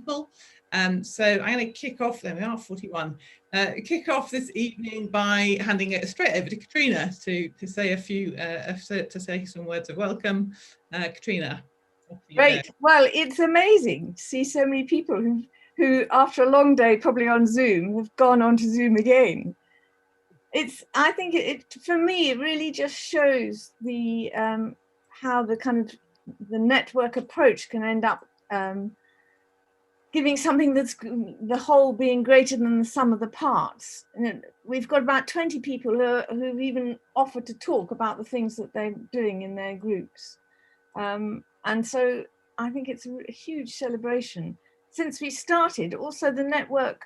people. So I'm going to kick off, there we are, 41. Kick off this evening by handing it straight over to Katrina to say to say some words of welcome. Katrina. Great. Well, it's amazing to see so many people who after a long day, probably on Zoom, have gone on to Zoom again. I think for me, it really just shows the how the kind of the network approach can end up giving something that's the whole being greater than the sum of the parts. And we've got about 20 people who've even offered to talk about the things that they're doing in their groups. And so I think it's a huge celebration. Since we started, also the network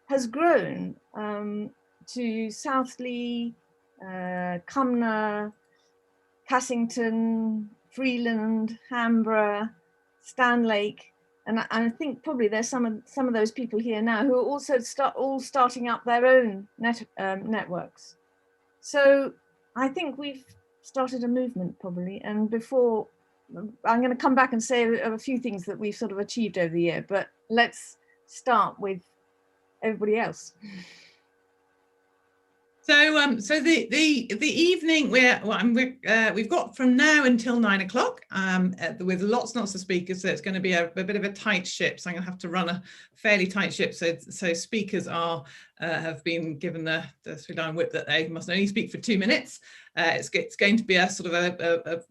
has grown to Southley, Cumnor, Cassington, Freeland, Hamborough, Stanlake, and I think probably there's some of those people here now who are also starting up their own networks. So I think we've started a movement probably, and before I'm going to come back and say a few things that we've sort of achieved over the year, but let's start with everybody else. So, so the evening we've got from now until 9 o'clock with lots and lots of speakers. So it's going to be a bit of a tight ship. So I'm going to have to run a fairly tight ship. So speakers have been given the 3-line whip that they must only speak for 2 minutes. It's going to be a sort of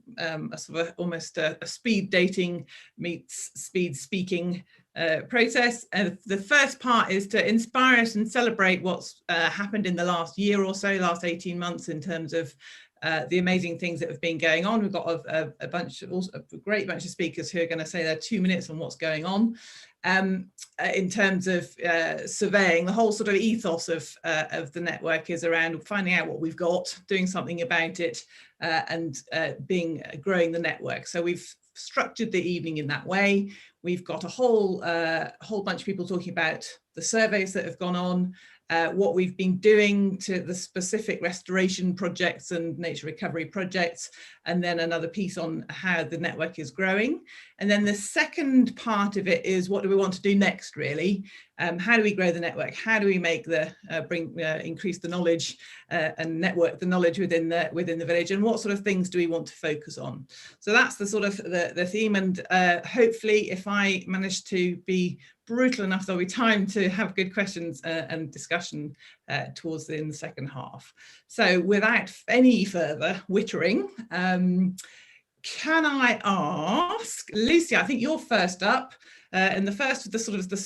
almost a speed dating meets speed speaking process. The first part is to inspire us and celebrate what's happened in the last year or so, last 18 months, in terms of the amazing things that have been going on. We've got a great bunch of speakers who are going to say their 2 minutes on what's going on. In terms of surveying, the whole sort of ethos of the network is around finding out what we've got, doing something about it, and growing the network. So we've structured the evening in that way. We've got a whole bunch of people talking about the surveys that have gone on, what we've been doing to the specific restoration projects and nature recovery projects, and then another piece on how the network is growing. And then the second part of it is, what do we want to do next, really? How do we grow the network? How do we make increase the knowledge and network the knowledge within the village? And what sort of things do we want to focus on? So that's the sort of the theme. And hopefully, if I manage to be brutal enough, there'll be time to have good questions and discussion towards in the second half. So without any further wittering, can I ask Lucy? I think you're first up, and the first of the sort of the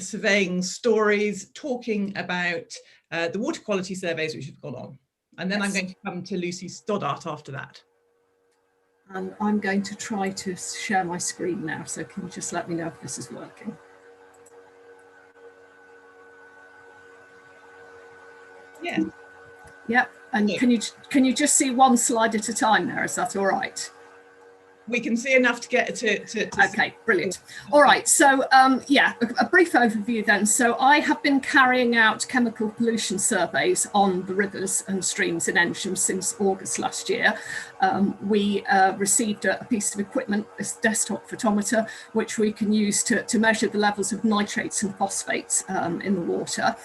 surveying stories, talking about the water quality surveys which have gone on, and then yes. I'm going to come to Lucy Stoddart after that. And I'm going to try to share my screen now, so can you just let me know if this is working? Yeah. Yep. And yeah. Can you just see one slide at a time there? Is that all right? We can see enough to get to okay, brilliant. All right, so yeah, a brief overview then. So I have been carrying out chemical pollution surveys on the rivers and streams in Eynsham since August last year. We received a piece of equipment, this desktop photometer, which we can use to measure the levels of nitrates and phosphates in the water.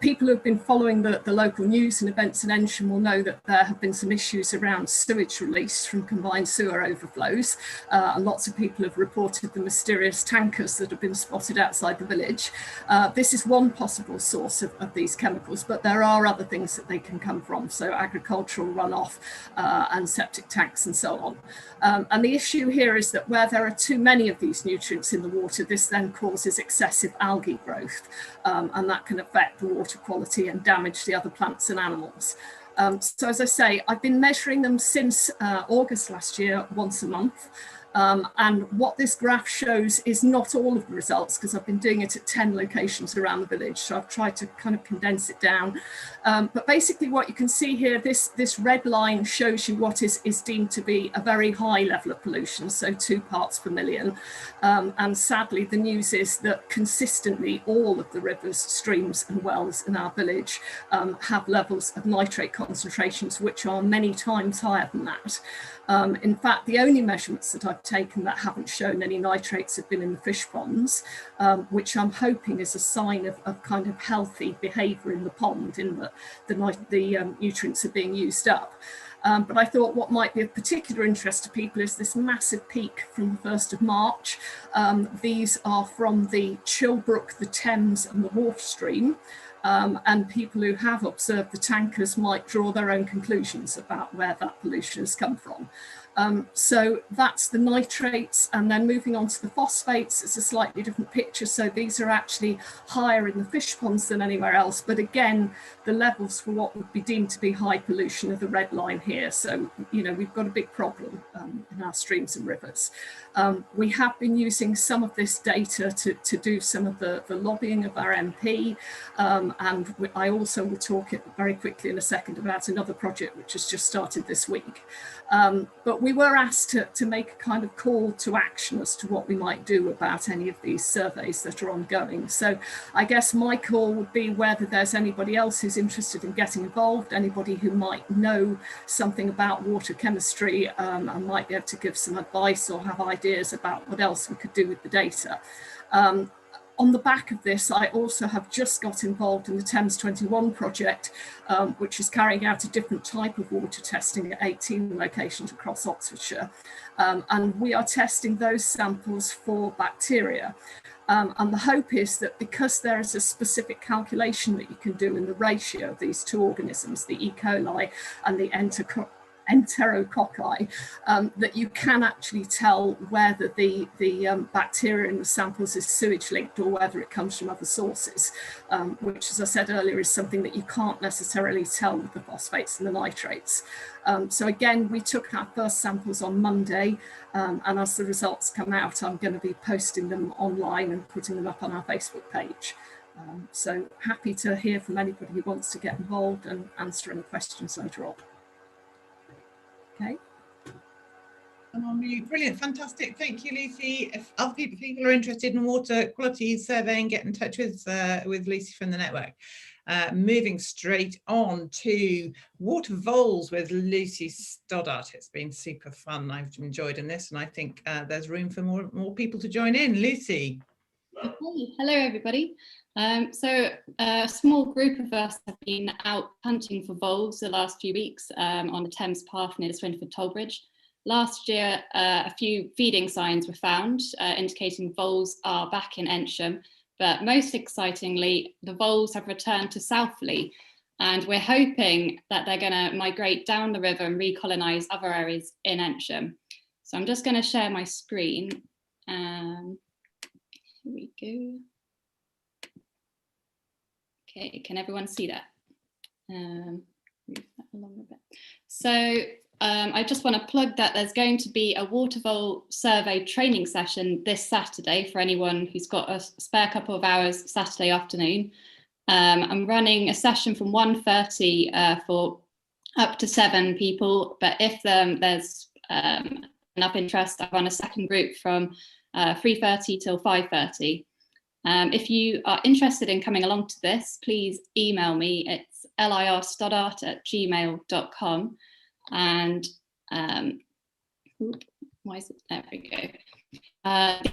People who have been following the local news and events in Eynsham will know that there have been some issues around sewage release from combined sewer overflows. And lots of people have reported the mysterious tankers that have been spotted outside the village. This is one possible source of these chemicals, but there are other things that they can come from, so agricultural runoff and septic tanks and so on. And the issue here is that where there are too many of these nutrients in the water, this then causes excessive algae growth, and that can affect the water quality and damage the other plants and animals. So as I say, I've been measuring them since August last year, once a month. And what this graph shows is not all of the results, because I've been doing it at 10 locations around the village. So I've tried to kind of condense it down. But basically what you can see here, this red line shows you what is deemed to be a very high level of pollution, so 2 parts per million. And sadly, the news is that consistently all of the rivers, streams and wells in our village have levels of nitrate concentrations which are many times higher than that. In fact, the only measurements that I've I've taken that haven't shown any nitrates have been in the fish ponds, which I'm hoping is a sign of kind of healthy behaviour in the pond, in that the nutrients are being used up. But I thought what might be of particular interest to people is this massive peak from the 1st of March. These are from the Chilbrook, the Thames and the Wharf stream. And people who have observed the tankers might draw their own conclusions about where that pollution has come from. So that's the nitrates, and then moving on to the phosphates, it's a slightly different picture. So these are actually higher in the fish ponds than anywhere else. But again, the levels for what would be deemed to be high pollution are the red line here. So, you know, we've got a big problem in our streams and rivers. We have been using some of this data to do some of the lobbying of our MP. And I also will talk very quickly in a second about another project which has just started this week. But we were asked to make a kind of call to action as to what we might do about any of these surveys that are ongoing. So I guess my call would be whether there's anybody else who's interested in getting involved, anybody who might know something about water chemistry and might be able to give some advice or have ideas about what else we could do with the data. On the back of this, I also have just got involved in the Thames 21 project, which is carrying out a different type of water testing at 18 locations across Oxfordshire. And we are testing those samples for bacteria. And the hope is that because there is a specific calculation that you can do in the ratio of these two organisms, the E. coli and the enterococci, that you can actually tell whether the bacteria in the samples is sewage linked or whether it comes from other sources, which, as I said earlier, is something that you can't necessarily tell with the phosphates and the nitrates. So again, we took our first samples on Monday, and as the results come out, I'm going to be posting them online and putting them up on our Facebook page. So happy to hear from anybody who wants to get involved and answer any questions later on. Okay. Brilliant, fantastic. Thank you, Lucy. If other people are interested in water quality surveying, get in touch with Lucy from the network. Moving straight on to water voles with Lucy Stoddart. It's been super fun. I've enjoyed in this, and I think there's room for more people to join in. Lucy. Okay. Hello, everybody. So a small group of us have been out hunting for voles the last few weeks on the Thames Path near the Swinford Toll Bridge. Last year, a few feeding signs were found indicating voles are back in Eynsham, but most excitingly, the voles have returned to Southleigh, and we're hoping that they're going to migrate down the river and recolonise other areas in Eynsham. So I'm just going to share my screen. Here we go. Okay, can everyone see that? Move that along a bit. So I just want to plug that there's going to be a water vole survey training session this Saturday for anyone who's got a spare couple of hours Saturday afternoon. I'm running a session from 1:30 for up to 7 people, but if there's enough interest, I run a second group from 3:30 till 5:30. If you are interested in coming along to this, please email me. It's lirstoddart@gmail.com. And why is it? There we go.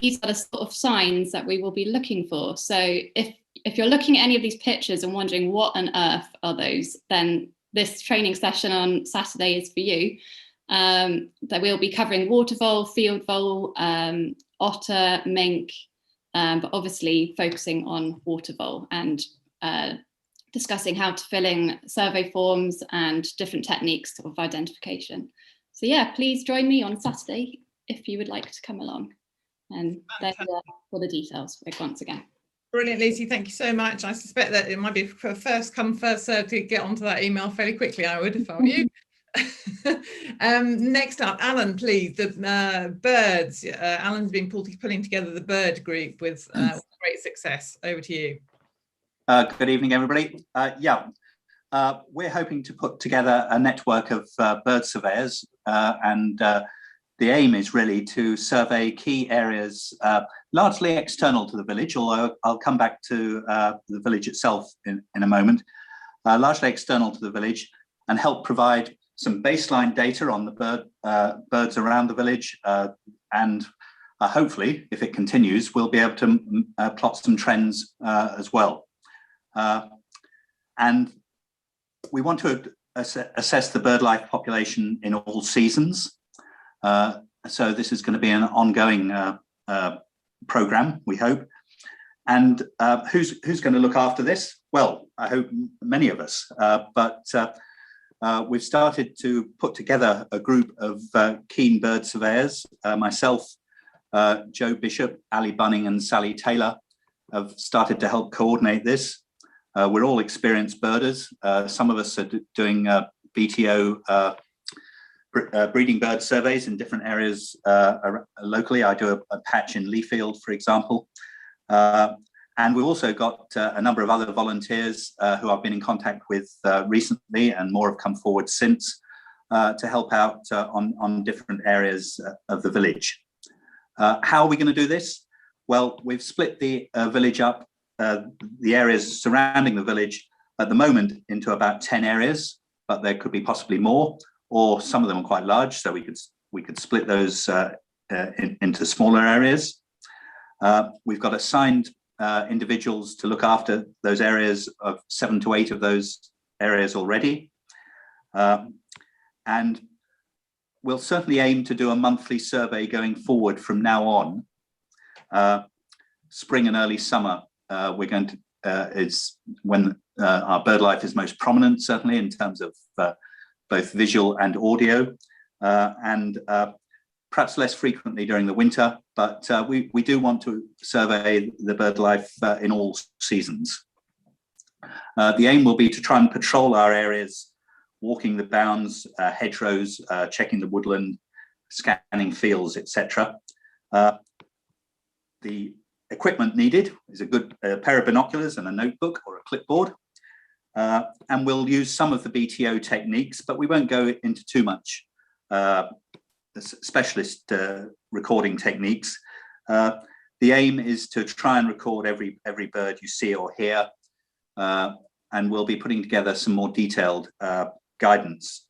These are the sort of signs that we will be looking for. So if you're looking at any of these pictures and wondering what on earth are those, then this training session on Saturday is for you. That we'll be covering water vole, field vole, otter, mink, but obviously focusing on water vole and discussing how to fill in survey forms and different techniques of identification. So yeah, please join me on Saturday if you would like to come along. And there's all the details once again. Brilliant, Lucy. Thank you so much. I suspect that it might be first come, first served to get onto that email fairly quickly. I would if I were you. Next up, Alan, please. The birds. Alan's been pulling together the bird group with great success. Over to you. Good evening, everybody. We're hoping to put together a network of bird surveyors, and the aim is really to survey key areas, largely external to the village, although I'll come back to the village itself in a moment, largely external to the village, and help provide some baseline data on the birds around the village, and hopefully, if it continues, we'll be able to plot some trends as well. And we want to assess the bird life population in all seasons. So this is going to be an ongoing program, we hope. And who's going to look after this? Well, I hope many of us, but we've started to put together a group of keen bird surveyors. Myself, Joe Bishop, Ali Bunning and Sally Taylor have started to help coordinate this. We're all experienced birders. Some of us are doing BTO breeding bird surveys in different areas locally. I do a patch in Leafield, for example. And we've also got a number of other volunteers who I've been in contact with recently, and more have come forward since, to help out on different areas of the village. How are we going to do this? Well, we've split the village up, the areas surrounding the village at the moment, into about 10 areas, but there could be possibly more, or some of them are quite large, so we could split those into smaller areas. We've got assigned individuals to look after those areas, of 7 to 8 of those areas already. And we'll certainly aim to do a monthly survey going forward from now on. Spring and early summer, we're going to, is when our bird life is most prominent, certainly in terms of both visual and audio, and perhaps less frequently during the winter, but we do want to survey the bird life in all seasons. The aim will be to try and patrol our areas, walking the bounds, hedgerows, checking the woodland, scanning fields, etc. The equipment needed is a good pair of binoculars and a notebook or a clipboard. And we'll use some of the BTO techniques, but we won't go into too much specialist recording techniques. The aim is to try and record every bird you see or hear, and we'll be putting together some more detailed guidance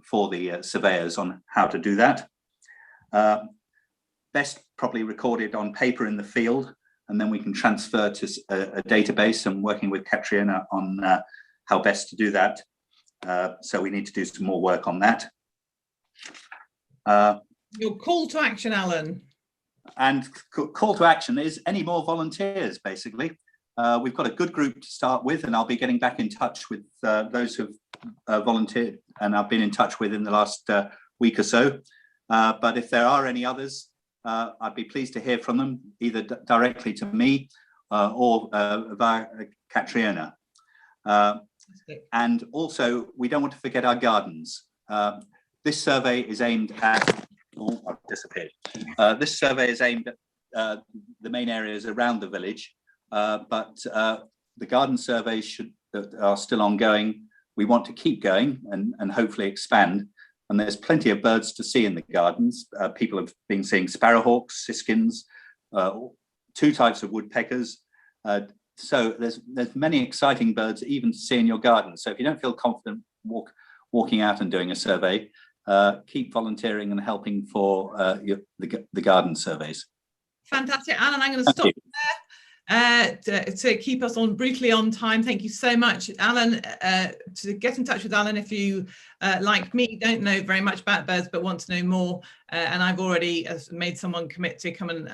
for the surveyors on how to do that. Best probably recorded on paper in the field, and then we can transfer to a database, and working with Katrina on how best to do that. So we need to do some more work on that. Your call to action, Alan. And call to action is any more volunteers, basically. We've got a good group to start with, and I'll be getting back in touch with those who've volunteered and I've been in touch with in the last week or so. But if there are any others, I'd be pleased to hear from them, either directly to me or via Katrina. And also, we don't want to forget our gardens. This survey is aimed at, oh, I've disappeared. This survey is aimed at the main areas around the village, but the garden surveys that are still ongoing, we want to keep going and hopefully expand. And there's plenty of birds to see in the gardens. People have been seeing sparrowhawks, siskins, 2 types of woodpeckers. So there's many exciting birds even to see in your garden. So if you don't feel confident walking out and doing a survey, keep volunteering and helping for the garden surveys. Fantastic, Alan. I'm going to stop there to keep us on brutally on time. Thank you so much, Alan. To get in touch with Alan if you, like me, don't know very much about birds but want to know more. And I've already made someone commit to come and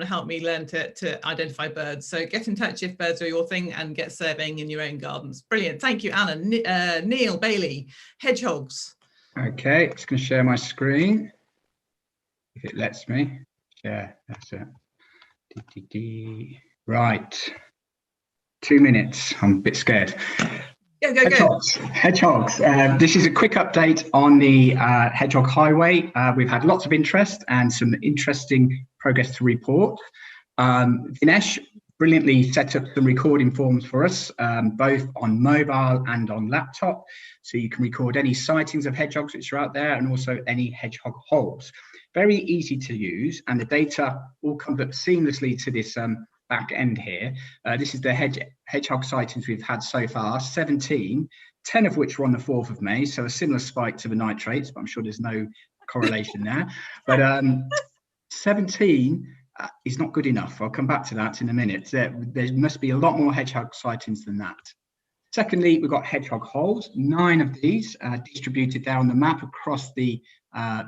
help me learn to identify birds. So get in touch if birds are your thing and get surveying in your own gardens. Brilliant. Thank you, Alan. Neil Bailey, Hedgehogs. Okay, just going to share my screen if it lets me. Yeah, that's it. Right, 2 minutes. I'm a bit scared. Go. Hedgehogs. This is a quick update on the Hedgehog Highway. We've had lots of interest and some interesting progress to report. Vinesh brilliantly set up some recording forms for us, both on mobile and on laptop. So you can record any sightings of hedgehogs which are out there, and also any hedgehog holes. Very easy to use, and the data all comes up seamlessly to this back end here. This is the hedgehog sightings we've had so far, 17 10 of which were on the 4th of May, so a similar spike to the nitrates, but I'm sure there's no correlation there. But 17 is not good enough. I'll come back to that in a minute. There must be a lot more hedgehog sightings than that. Secondly, we've got hedgehog holes, 9 of these distributed there on the map across the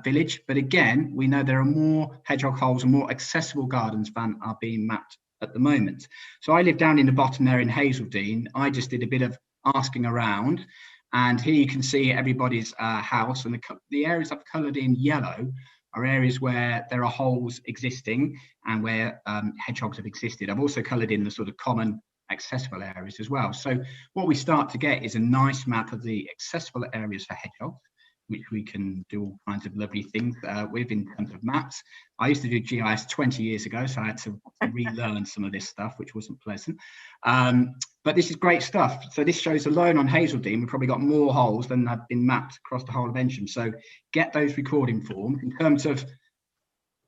village. But again, we know there are more hedgehog holes and more accessible gardens than are being mapped at the moment. So I live down in the bottom there in Hazeldean. I just did a bit of asking around, and here you can see everybody's house, and the areas I've coloured in yellow are areas where there are holes existing and where hedgehogs have existed. I've also coloured in the sort of common accessible areas as well. So what we start to get is a nice map of the accessible areas for hedgehogs, which we can do all kinds of lovely things with in terms of maps. I used to do GIS 20 years ago, so I had to relearn some of this stuff, which wasn't pleasant. But this is great stuff. So this shows alone on Hazeldean, we've probably got more holes than have been mapped across the whole of Eynsham. So get those recording forms. In terms of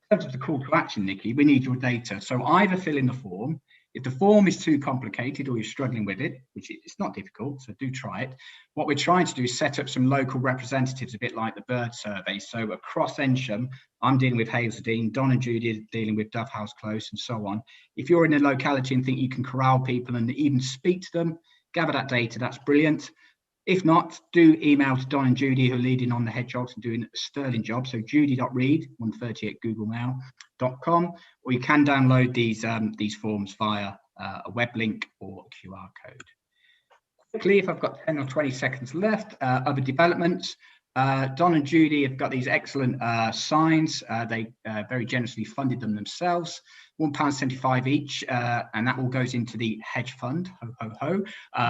the call to action, Nikki, we need your data. So either fill in the form. If the form is too complicated or you're struggling with it, which it's not difficult, so do try it. What we're trying to do is set up some local representatives, a bit like the bird survey. So across Eynsham, I'm dealing with Hazeldean, Don and Judy are dealing with Dovehouse Close and so on. If you're in a locality and think you can corral people and even speak to them, gather that data, that's brilliant. If not, do email to Don and Judy, who are leading on the hedgehogs and doing a sterling job. So judy.reed130@googlemail.com, or you can download these forms via a web link or a QR code. Quickly, if I've got 10 or 20 seconds left, other developments. Don and Judy have got these excellent signs. They very generously funded them themselves, £1.75 each, and that all goes into the hedge fund, ho, ho, ho.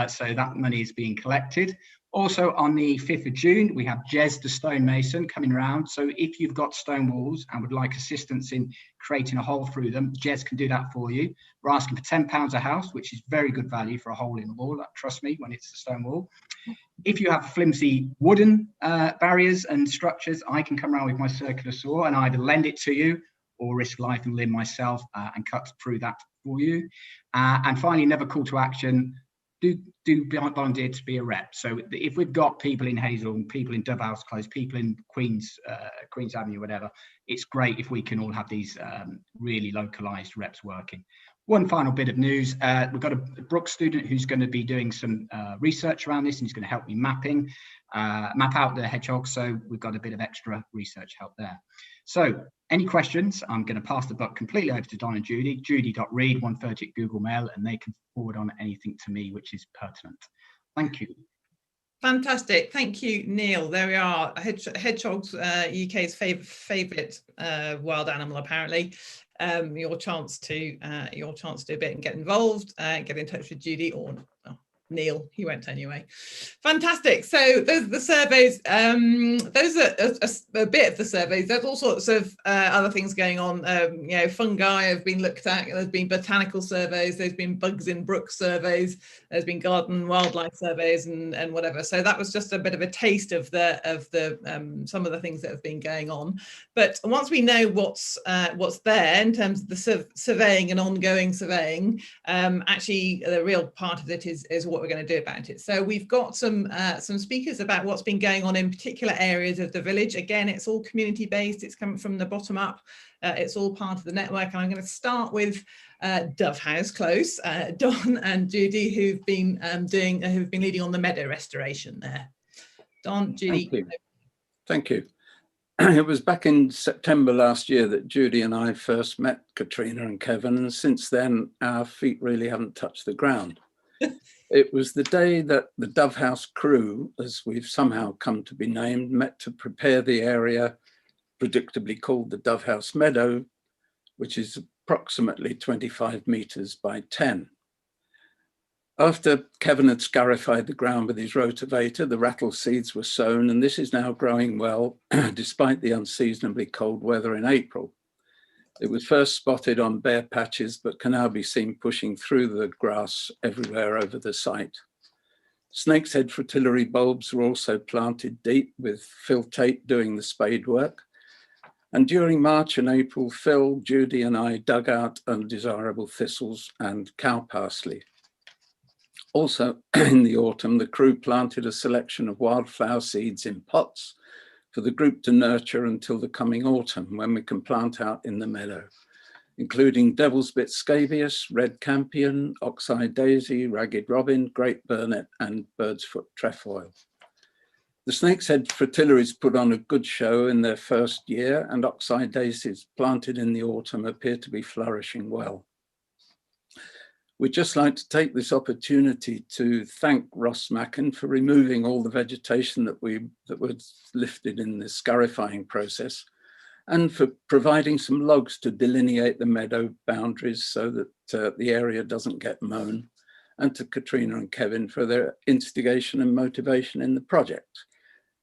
So that money is being collected. Also on the 5th of June, we have Jez the stonemason coming around. So if you've got stone walls and would like assistance in creating a hole through them, Jez can do that for you. We're asking for £10 a house, which is very good value for a hole in the wall, trust me, when it's a stone wall. If you have flimsy wooden barriers and structures, I can come around with my circular saw and either lend it to you or risk life and limb myself and cut through that for you. And finally, another call to action, do volunteer to be a rep. So if we've got people in Hazel and people in Dovehouse Close, people in Queen's Avenue, whatever, it's great if we can all have these really localized reps working. One final bit of news, we've got a Brooks student who's going to be doing some research around this, and he's going to help me map out the hedgehogs. So we've got a bit of extra research help there. So any questions, I'm going to pass the buck completely over to Don and Judy, judy.reed130@googlemail, and they can forward on anything to me which is pertinent. Thank you. Fantastic. Thank you, Neil. There we are. Hedgehogs, UK's favourite wild animal, apparently. Your chance to do a bit and get involved. Get in touch with Judy or Neil. He won't anyway. Fantastic. So those are the surveys. Those are a bit of the surveys. There's all sorts of other things going on. Fungi have been looked at. There's been botanical surveys. There's been bugs in brook surveys. There's been garden wildlife surveys and whatever. So that was just a bit of a taste of some of the things that have been going on. But once we know what's there in terms of the surveying and ongoing surveying, actually the real part of it is what we're going to do about it. So we've got some speakers about what's been going on in particular areas of the village. Again, it's all community based. It's coming from the bottom up. It's all part of the network. And I'm going to start with Dovehouse Close, Don and Judy, who've been leading on the meadow restoration there. Don, Judy. Thank you. It was back in September last year that Judy and I first met Katrina and Kevin, and since then our feet really haven't touched the ground. It was the day that the Dovehouse crew, as we've somehow come to be named, met to prepare the area predictably called the Dovehouse Meadow, which is approximately 25 metres by 10. After Kevin had scarified the ground with his rotavator, the rattle seeds were sown, and this is now growing well despite the unseasonably cold weather in April. It was first spotted on bare patches, but can now be seen pushing through the grass everywhere over the site. Snake's head fritillary bulbs were also planted deep, with Phil Tate doing the spade work. And during March and April, Phil, Judy and I dug out undesirable thistles and cow parsley. Also, in the autumn, the crew planted a selection of wildflower seeds in pots for the group to nurture until the coming autumn, when we can plant out in the meadow, including Devil's Bit scabious, red campion, oxeye daisy, ragged robin, great burnet, and bird's foot trefoil. The Snake's Head fritillaries put on a good show in their first year, and oxeye daisies planted in the autumn appear to be flourishing well. We'd just like to take this opportunity to thank Ross Macken for removing all the vegetation that was lifted in the scarifying process, and for providing some logs to delineate the meadow boundaries so that the area doesn't get mown, and to Katrina and Kevin for their instigation and motivation in the project.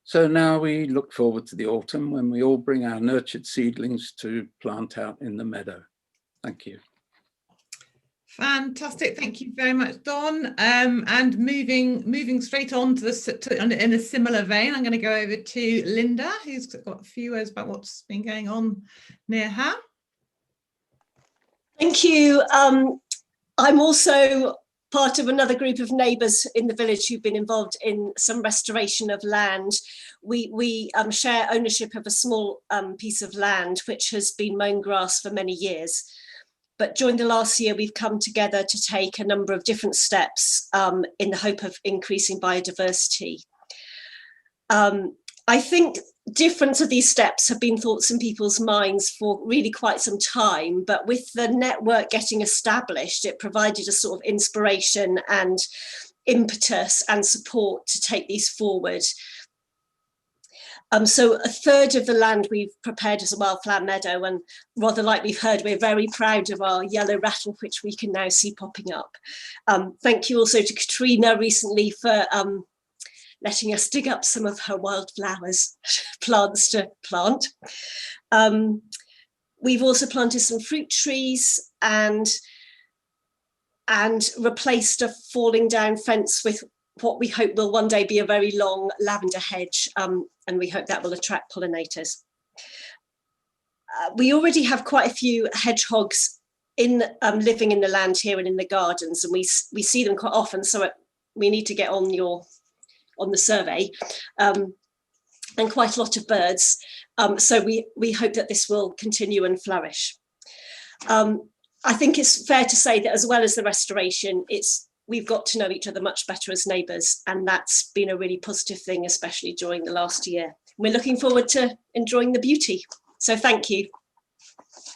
So now we look forward to the autumn, when we all bring our nurtured seedlings to plant out in the meadow. Thank you. Fantastic, thank you very much, Don. And moving straight on to in a similar vein, I'm going to go over to Linda, who's got a few words about what's been going on near her. Thank you. I'm also part of another group of neighbours in the village who've been involved in some restoration of land. We share ownership of a small piece of land which has been mown grass for many years. But during the last year, we've come together to take a number of different steps in the hope of increasing biodiversity. I think different of these steps have been thoughts in people's minds for really quite some time, but with the network getting established, it provided a sort of inspiration and impetus and support to take these forward. So a third of the land we've prepared as a wildflower meadow, and rather like we've heard, we're very proud of our yellow rattle, which we can now see popping up. Thank you also to Katrina recently for letting us dig up some of her wildflowers plants to plant. We've also planted some fruit trees and replaced a falling down fence with what we hope will one day be a very long lavender hedge, and we hope that will attract pollinators. We already have quite a few hedgehogs living in the land here and in the gardens, and we see them quite often, so we need to get on the survey, and quite a lot of birds. So we hope that this will continue and flourish. I think it's fair to say that as well as the restoration, we've got to know each other much better as neighbours, and that's been a really positive thing, especially during the last year. We're looking forward to enjoying the beauty. So thank you.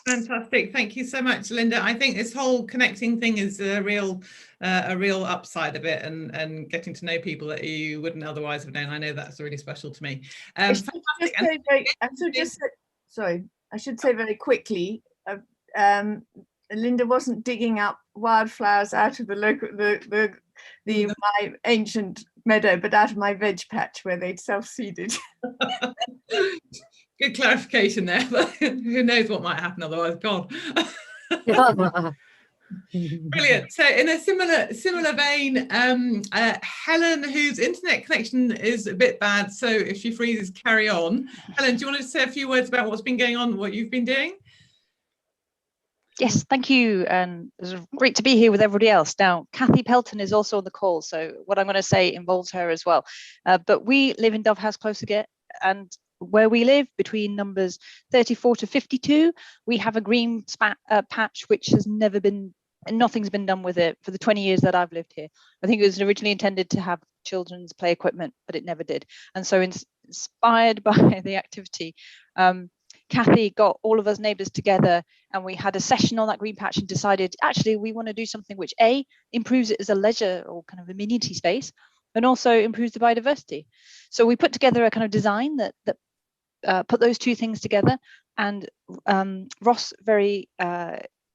Fantastic, thank you so much, Linda. I think this whole connecting thing is a real upside of it, and getting to know people that you wouldn't otherwise have known. I know that's really special to me. I should say very quickly, Linda wasn't digging up wildflowers out of the my ancient meadow, but out of my veg patch where they'd self-seeded. Good clarification there, but who knows what might happen otherwise. God. Brilliant. So in a similar vein, Helen, whose internet connection is a bit bad, so if she freezes, carry on. Helen, do you want to say a few words about what's been going on, what you've been doing? Yes, thank you, and it's great to be here with everybody else. Now, Kathy Pelton is also on the call, so what I'm going to say involves her as well. But we live in Dove House Close again, and where we live, between numbers 34 to 52, we have a green patch which has never been, nothing's been done with it for the 20 years that I've lived here. I think it was originally intended to have children's play equipment, but it never did. And so inspired by the activity, Kathy got all of us neighbours together, and we had a session on that green patch and decided actually we want to do something which improves it as a leisure or kind of amenity space, and also improves the biodiversity. So we put together a kind of design that put those two things together, and Ross very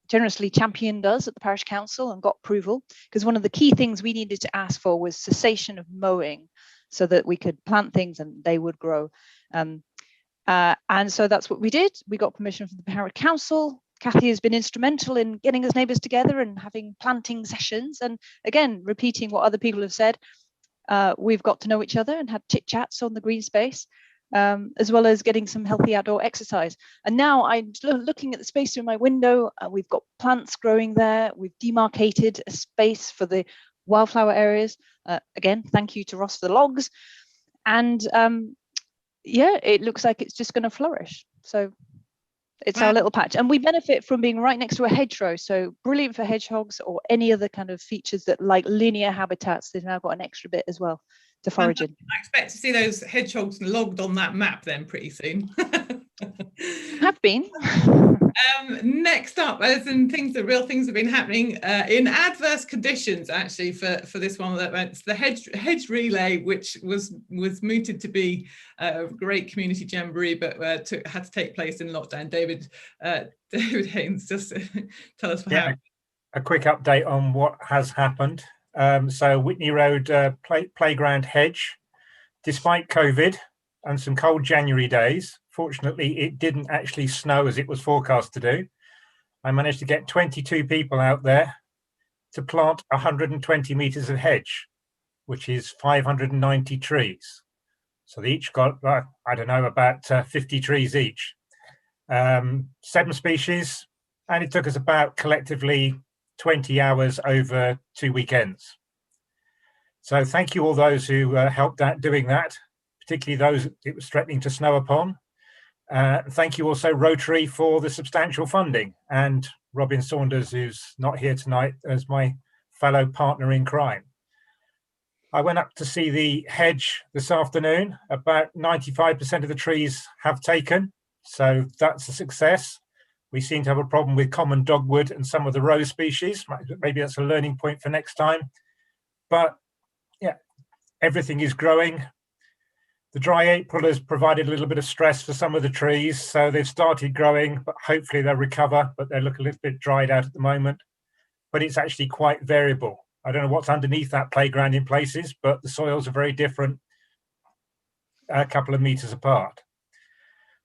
generously championed us at the parish council and got approval, because one of the key things we needed to ask for was cessation of mowing so that we could plant things and they would grow. And so that's what we did. We got permission from the parish council. Kathy has been instrumental in getting us neighbours together and having planting sessions, and again repeating what other people have said. We've got to know each other and had chit chats on the green space, as well as getting some healthy outdoor exercise. And now I'm looking at the space through my window. We've got plants growing there. We've demarcated a space for the wildflower areas. Again, thank you to Ross for the logs. And yeah, it looks like it's just going to flourish. So it's our little patch, and we benefit from being right next to a hedgerow. So brilliant for hedgehogs or any other kind of features that like linear habitats. They've now got an extra bit as well to forage in. I expect to see those hedgehogs logged on that map then pretty soon. Have been. Next up, as in real things have been happening in adverse conditions. Actually, for this one, it's the Hedge Relay, which was mooted to be a great community jamboree, but had to take place in lockdown. David Haynes, just tell us how. A quick update on what has happened. So Whitney Road Playground Hedge, despite COVID and some cold January days, fortunately it didn't actually snow as it was forecast to do. I managed to get 22 people out there to plant 120 meters of hedge, which is 590 trees. So they each got, I don't know, about 50 trees each. 7 species, and it took us about collectively 20 hours over 2 weekends. So thank you all those who helped out doing that, particularly those it was threatening to snow upon. Thank you also Rotary for the substantial funding, and Robin Saunders, who's not here tonight, as my fellow partner in crime. I went up to see the hedge this afternoon. About 95% of the trees have taken, so that's a success. We seem to have a problem with common dogwood and some of the rose species. Maybe that's a learning point for next time. But yeah, everything is growing. The dry April has provided a little bit of stress for some of the trees, so they've started growing, but hopefully they'll recover, but they look a little bit dried out at the moment. But it's actually quite variable. I don't know what's underneath that playground in places, but the soils are very different, a couple of meters apart.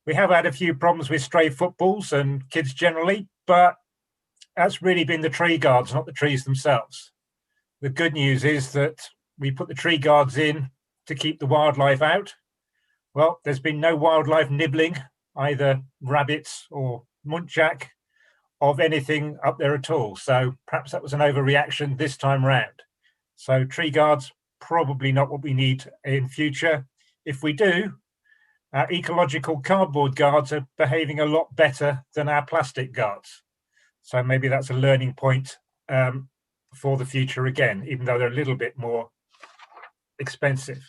We have had a few problems with stray footballs and kids generally, but that's really been the tree guards, not the trees themselves. The good news is that we put the tree guards in to keep the wildlife out. Well, there's been no wildlife nibbling, either rabbits or muntjac, of anything up there at all. So perhaps that was an overreaction this time round. So tree guards, probably not what we need in future. If we do, our ecological cardboard guards are behaving a lot better than our plastic guards. So maybe that's a learning point for the future again, even though they're a little bit more expensive.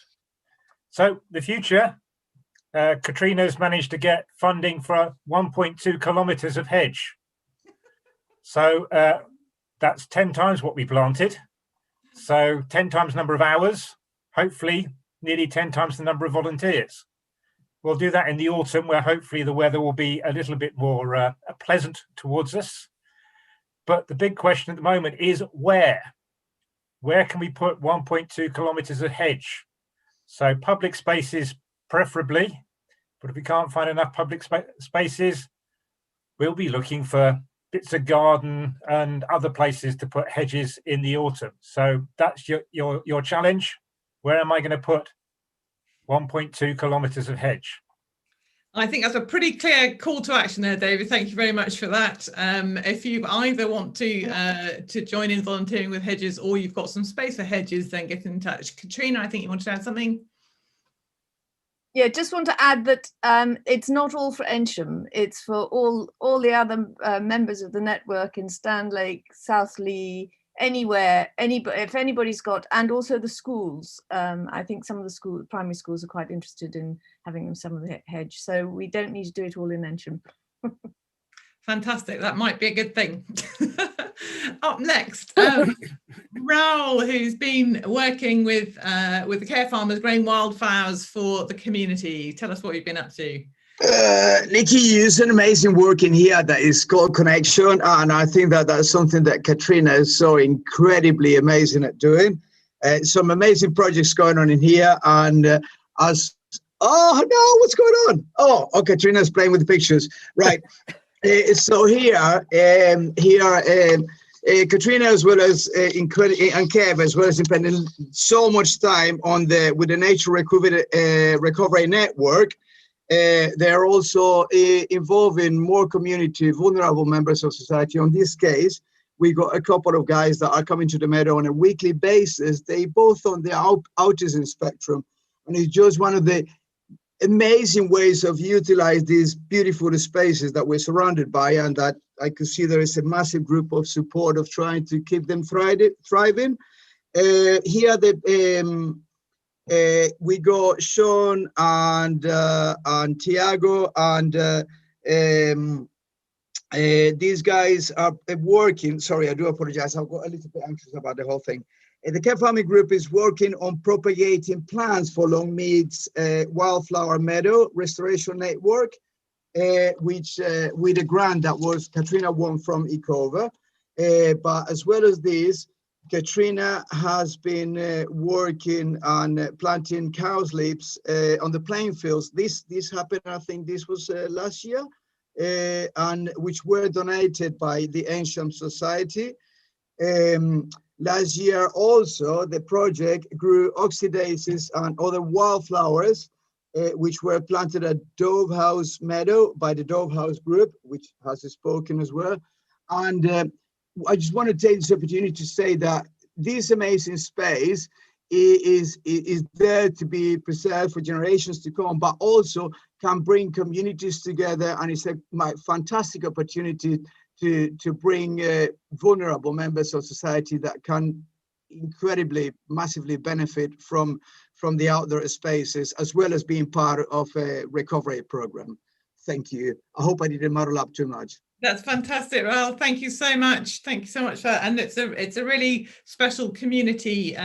So the future, Katrina's managed to get funding for 1.2 kilometers of hedge. So that's 10 times what we planted. So 10 times the number of hours, hopefully nearly 10 times the number of volunteers. We'll do that in the autumn, where hopefully the weather will be a little bit more pleasant towards us. But the big question at the moment is where? Where can we put 1.2 kilometers of hedge? So public spaces preferably, but if we can't find enough public spaces, we'll be looking for bits of garden and other places to put hedges in the autumn. So that's your challenge. Where am I going to put 1.2 kilometers of hedge? I think that's a pretty clear call to action there, David. Thank you very much for that. If you either want to join in volunteering with hedges, or you've got some space for hedges, then get in touch. Katrina, I think you wanted to add something. Yeah, just want to add that it's not all for Eynsham. It's for all the other members of the network in Stanlake, Southley, anywhere, if anybody's got, and also the schools. I think some of the primary schools are quite interested in having some of the hedge. So we don't need to do it all in Eynsham. Fantastic. That might be a good thing. Up next, Raoul, who's been working with the Care Farmers growing wildflowers for the community. Tell us what you've been up to. Nikki, is an amazing work in here that is called Connection, and I think that that's something that Katrina is so incredibly amazing at doing. Some amazing projects going on in here, and oh no, what's going on? Oh, Katrina's playing with the pictures, right? So here, Katrina, as well as and Kev, as well as spending so much time with the Nature Recovery Network. They're also involving more community, vulnerable members of society. On this case, We got a couple of guys that are coming to the Meadow on a weekly basis. They both on the autism spectrum, and it's just one of the amazing ways of utilize these beautiful spaces that we're surrounded by, and that I could see there is a massive group of support of trying to keep them thriving. Here we got Sean and Tiago, and these guys are working. Sorry, I do apologize. I've got a little bit anxious about the whole thing. The Care Farming Group is working on propagating plants for Longmead's Wildflower Meadow Restoration Network, which with a grant that was Katrina won from Ecova. But as well as this, Katrina has been working on planting cowslips on the playing fields. This happened, I think this was last year, and which were donated by the Eynsham Society. Last year also, the project grew oxydaces and other wildflowers, which were planted at Dove House Meadow by the Dove House Group, which has spoken as well. And I just want to take this opportunity to say that this amazing space is there to be preserved for generations to come, but also can bring communities together, and it's a fantastic opportunity to bring vulnerable members of society that can incredibly, massively benefit from the outdoor spaces, as well as being part of a recovery program. Thank you. I hope I didn't muddle up too much. That's fantastic. Well, thank you so much. Thank you so much for that. And it's a really special community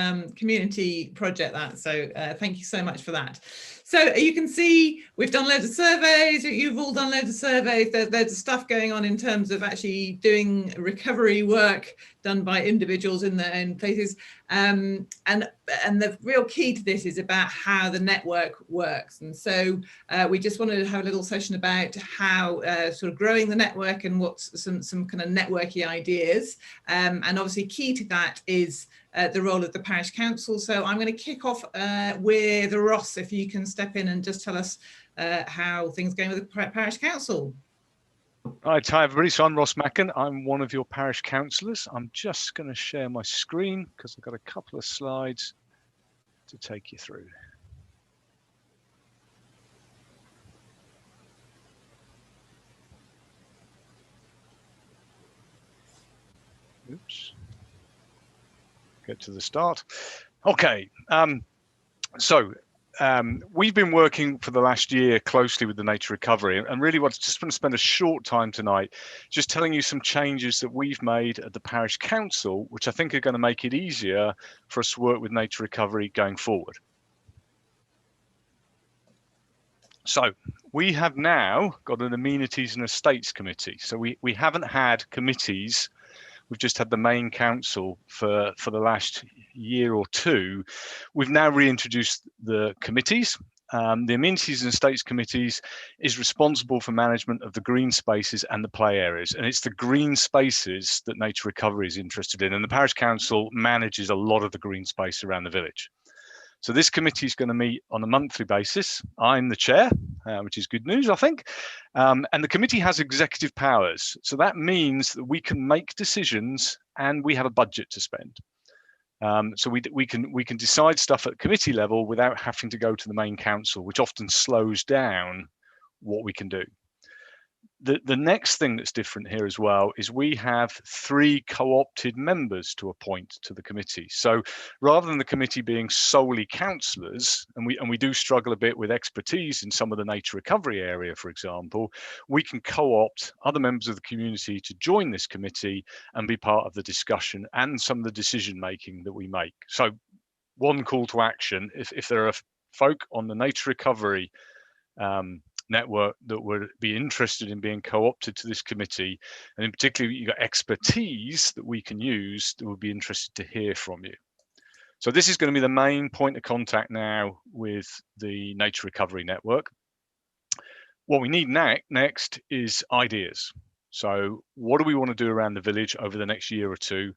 project, that. So thank you so much for that. So you can see we've done loads of surveys. You've all done loads of surveys. There's loads of stuff going on in terms of actually doing recovery work done by individuals in their own places. And the real key to this is about how the network works. And so we just wanted to have a little session about how sort of growing the network and what's some kind of networky ideas. And obviously key to that is the role of the parish council. So I'm going to kick off with Ross, if you can step in and just tell us how things are going with the parish council. Right, hi everybody. So I'm Ross Mackin. I'm one of your parish councillors. I'm just going to share my screen because I've got a couple of slides to take you through. Oops. Get to the start. Okay. We've been working for the last year closely with the nature recovery, and really just want to spend a short time tonight just telling you some changes that we've made at the parish council, which I think are going to make it easier for us to work with nature recovery going forward. So we have now got an amenities and estates committee. So we haven't had committees. We've just had the main council for the last year or two. We've now reintroduced the committees. The Amenities and Estates Committees is responsible for management of the green spaces and the play areas. And it's the green spaces that Nature Recovery is interested in. And the Parish Council manages a lot of the green space around the village. So this committee is going to meet on a monthly basis. I'm the chair, which is good news, I think. And the committee has executive powers. So that means that we can make decisions and we have a budget to spend. So we can decide stuff at committee level without having to go to the main council, which often slows down what we can do. The next thing that's different here as well is we have 3 co-opted members to appoint to the committee. So rather than the committee being solely councillors, and we do struggle a bit with expertise in some of the nature recovery area, for example, we can co-opt other members of the community to join this committee and be part of the discussion and some of the decision making that we make. So one call to action, if there are folk on the nature recovery network that would be interested in being co-opted to this committee, and in particular you've got expertise that we can use, that would be interested to hear from you. So this is going to be the main point of contact now with the Nature Recovery Network. What we need next is ideas. So what do we want to do around the village over the next year or two?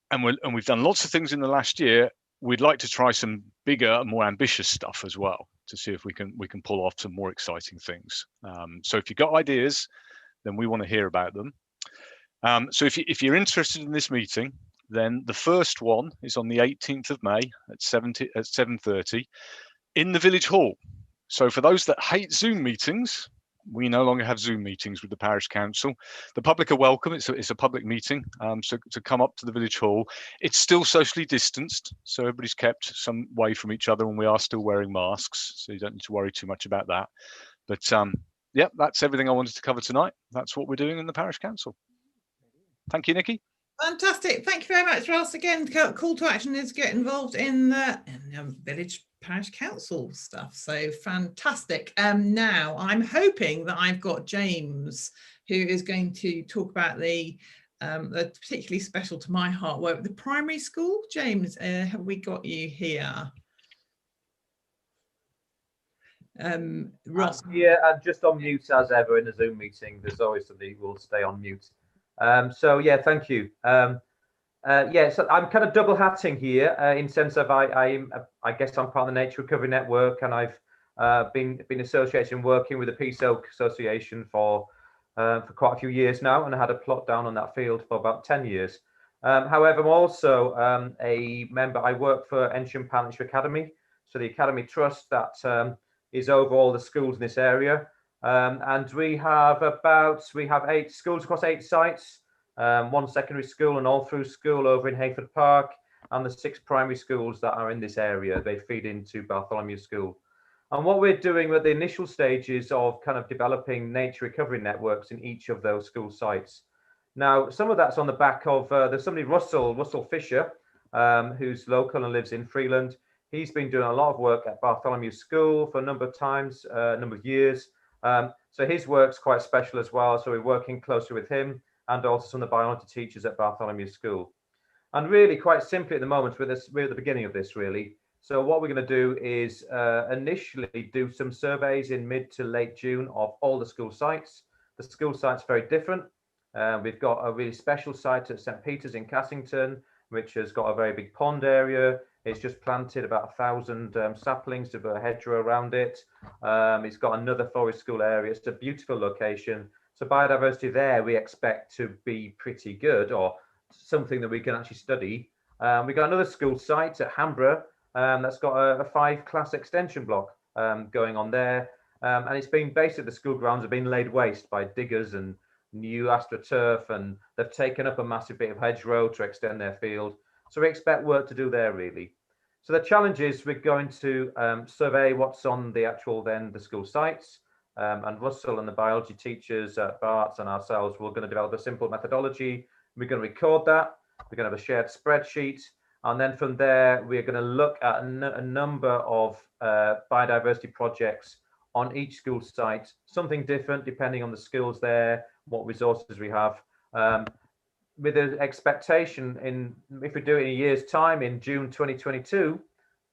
And we've done lots of things in the last year. We'd like to try some bigger, more ambitious stuff as well, to see if we can pull off some more exciting things. So if you've got ideas, then we want to hear about them. So if you're interested in this meeting, then the first one is on the 18th of May at 7:30 in the village hall. So for those that hate Zoom meetings, we no longer have Zoom meetings with the parish council. The public are welcome. It's a public meeting, so to come up to the village hall. It's still socially distanced, so everybody's kept some way from each other, and we are still wearing masks, so you don't need to worry too much about that. But yeah, that's everything I wanted to cover tonight. That's what we're doing in the parish council. Thank you, Nikki. Fantastic. Thank you very much, Ross. Again, call to action is get involved in the village parish council stuff. So fantastic. Now I'm hoping that I've got James, who is going to talk about the particularly special to my heart work, the primary school. James, have we got you here? Ross. Yeah, I'm just on mute as ever in a Zoom meeting. There's always somebody who will stay on mute. So yeah, thank you. Yeah, so I'm kind of double hatting here in sense of I guess I'm part of the Nature Recovery Network, and I've been associated and working with the Peace Oak Association for quite a few years now, and I had a plot down on that field for about 10 years. However, I'm also a member. I work for Eynsham Parliamentary Academy, so the Academy Trust that is over all the schools in this area. And we have 8 schools across 8 sites, 1 secondary school, and all through school over in Hayford Park, and the 6 primary schools that are in this area. They feed into Bartholomew School. And what we're doing at the initial stages of kind of developing nature recovery networks in each of those school sites. Now, some of that's on the back of, there's somebody, Russell Fisher, who's local and lives in Freeland. He's been doing a lot of work at Bartholomew School for a number of years. So his work's quite special as well. So we're working closely with him and also some of the biology teachers at Bartholomew School. And really quite simply at the moment, we're at the beginning of this really. So what we're going to do is initially do some surveys in mid to late June of all the school sites. The school site's very different. We've got a really special site at St. Peter's in Cassington, which has got a very big pond area. It's just planted about 1,000 saplings to put a hedgerow around it. It's got another forest school area. It's a beautiful location. So biodiversity there we expect to be pretty good, or something that we can actually study. We've got another school site at Hamborough that's got a 5-class extension block going on there. And it's been basically, the school grounds have been laid waste by diggers and new astroturf, and they've taken up a massive bit of hedgerow to extend their field. So we expect work to do there really. So the challenge is we're going to survey what's on the actual the school sites, and Russell and the biology teachers at Barts and ourselves, we're going to develop a simple methodology. We're going to record that. We're going to have a shared spreadsheet. And then from there, we're going to look at a number of biodiversity projects on each school site, something different depending on the skills there, what resources we have. With the expectation if we do it in a year's time, in June 2022,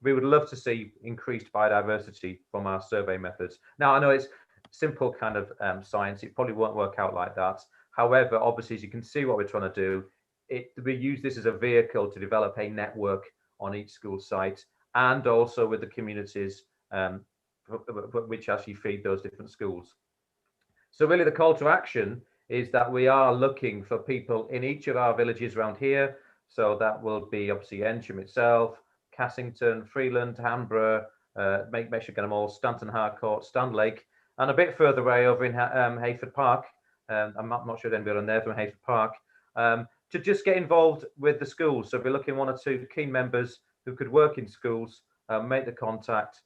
we would love to see increased biodiversity from our survey methods. Now, I know it's simple kind of science. It probably won't work out like that. However, obviously, as you can see what we're trying to do, we use this as a vehicle to develop a network on each school site, and also with the communities which actually feed those different schools. So really the call to action is that we are looking for people in each of our villages around here. So that will be obviously Eynsham itself, Cassington, Freeland, Hamborough, make sure you get them all, Stanton Harcourt, Standlake, and a bit further away over in Hayford Park. I'm not sure anybody on there from Hayford Park, to just get involved with the schools. So we're looking 1 or 2 key members who could work in schools, make the contact,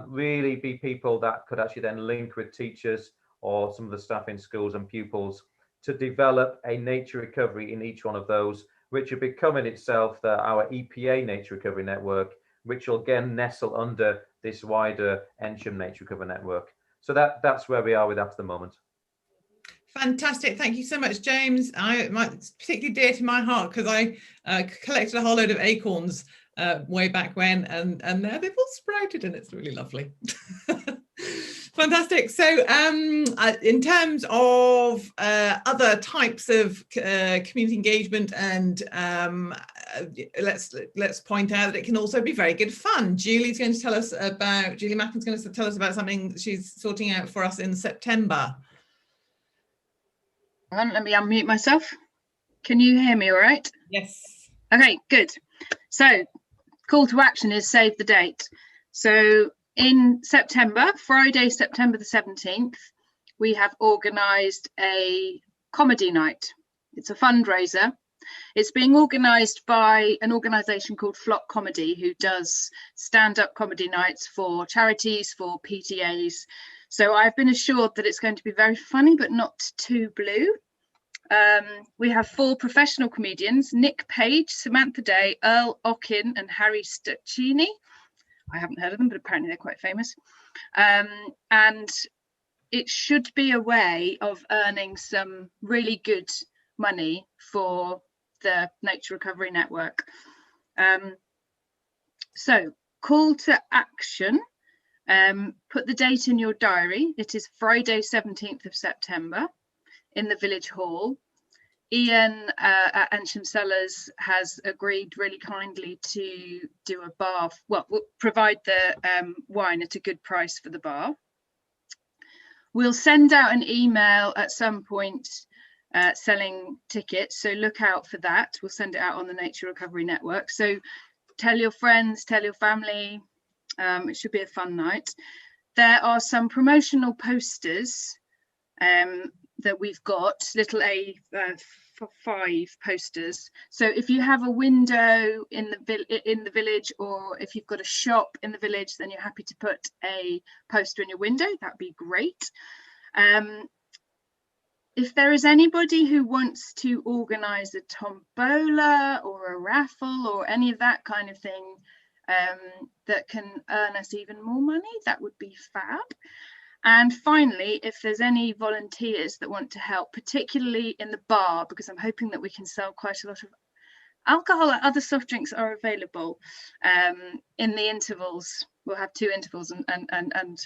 really be people that could actually then link with teachers or some of the staff in schools and pupils to develop a nature recovery in each one of those, which will become in itself our EPA Nature Recovery Network, which will again nestle under this wider Eynsham Nature Recovery Network. So that's where we are with that at the moment. Fantastic. Thank you so much, James. It's particularly dear to my heart because I collected a whole load of acorns way back when, and now they've all sprouted and it's really lovely. Fantastic. So in terms of other types of community engagement, and let's point out that it can also be very good fun. Julie Mappen's going to tell us about something she's sorting out for us in September. Let me unmute myself. Can you hear me all right? Yes. Okay, good. So call to action is save the date. So in September, Friday, September the 17th, we have organised a comedy night. It's a fundraiser. It's being organised by an organisation called Flock Comedy, who does stand-up comedy nights for charities, for PTAs. So I've been assured that it's going to be very funny, but not too blue. We have 4 professional comedians: Nick Page, Samantha Day, Earl Ockin and Harry Stuccini. I haven't heard of them, but apparently they're quite famous. And it should be a way of earning some really good money for the Nature Recovery Network. So call to action, put the date in your diary. It is Friday 17th of September in the Village Hall. Ian at Eynsham Cellars has agreed really kindly to do a bar, well, we'll provide the wine at a good price for the bar. We'll send out an email at some point selling tickets, so look out for that. We'll send it out on the Nature Recovery Network. So tell your friends, tell your family. It should be a fun night. There are some promotional posters that we've got, little A5 posters. So if you have a window in the village, or if you've got a shop in the village, then you're happy to put a poster in your window, that'd be great. If there is anybody who wants to organise a tombola or a raffle or any of that kind of thing that can earn us even more money, that would be fab. And finally, if there's any volunteers that want to help, particularly in the bar, because I'm hoping that we can sell quite a lot of alcohol and other soft drinks are available in the intervals. We'll have 2 intervals and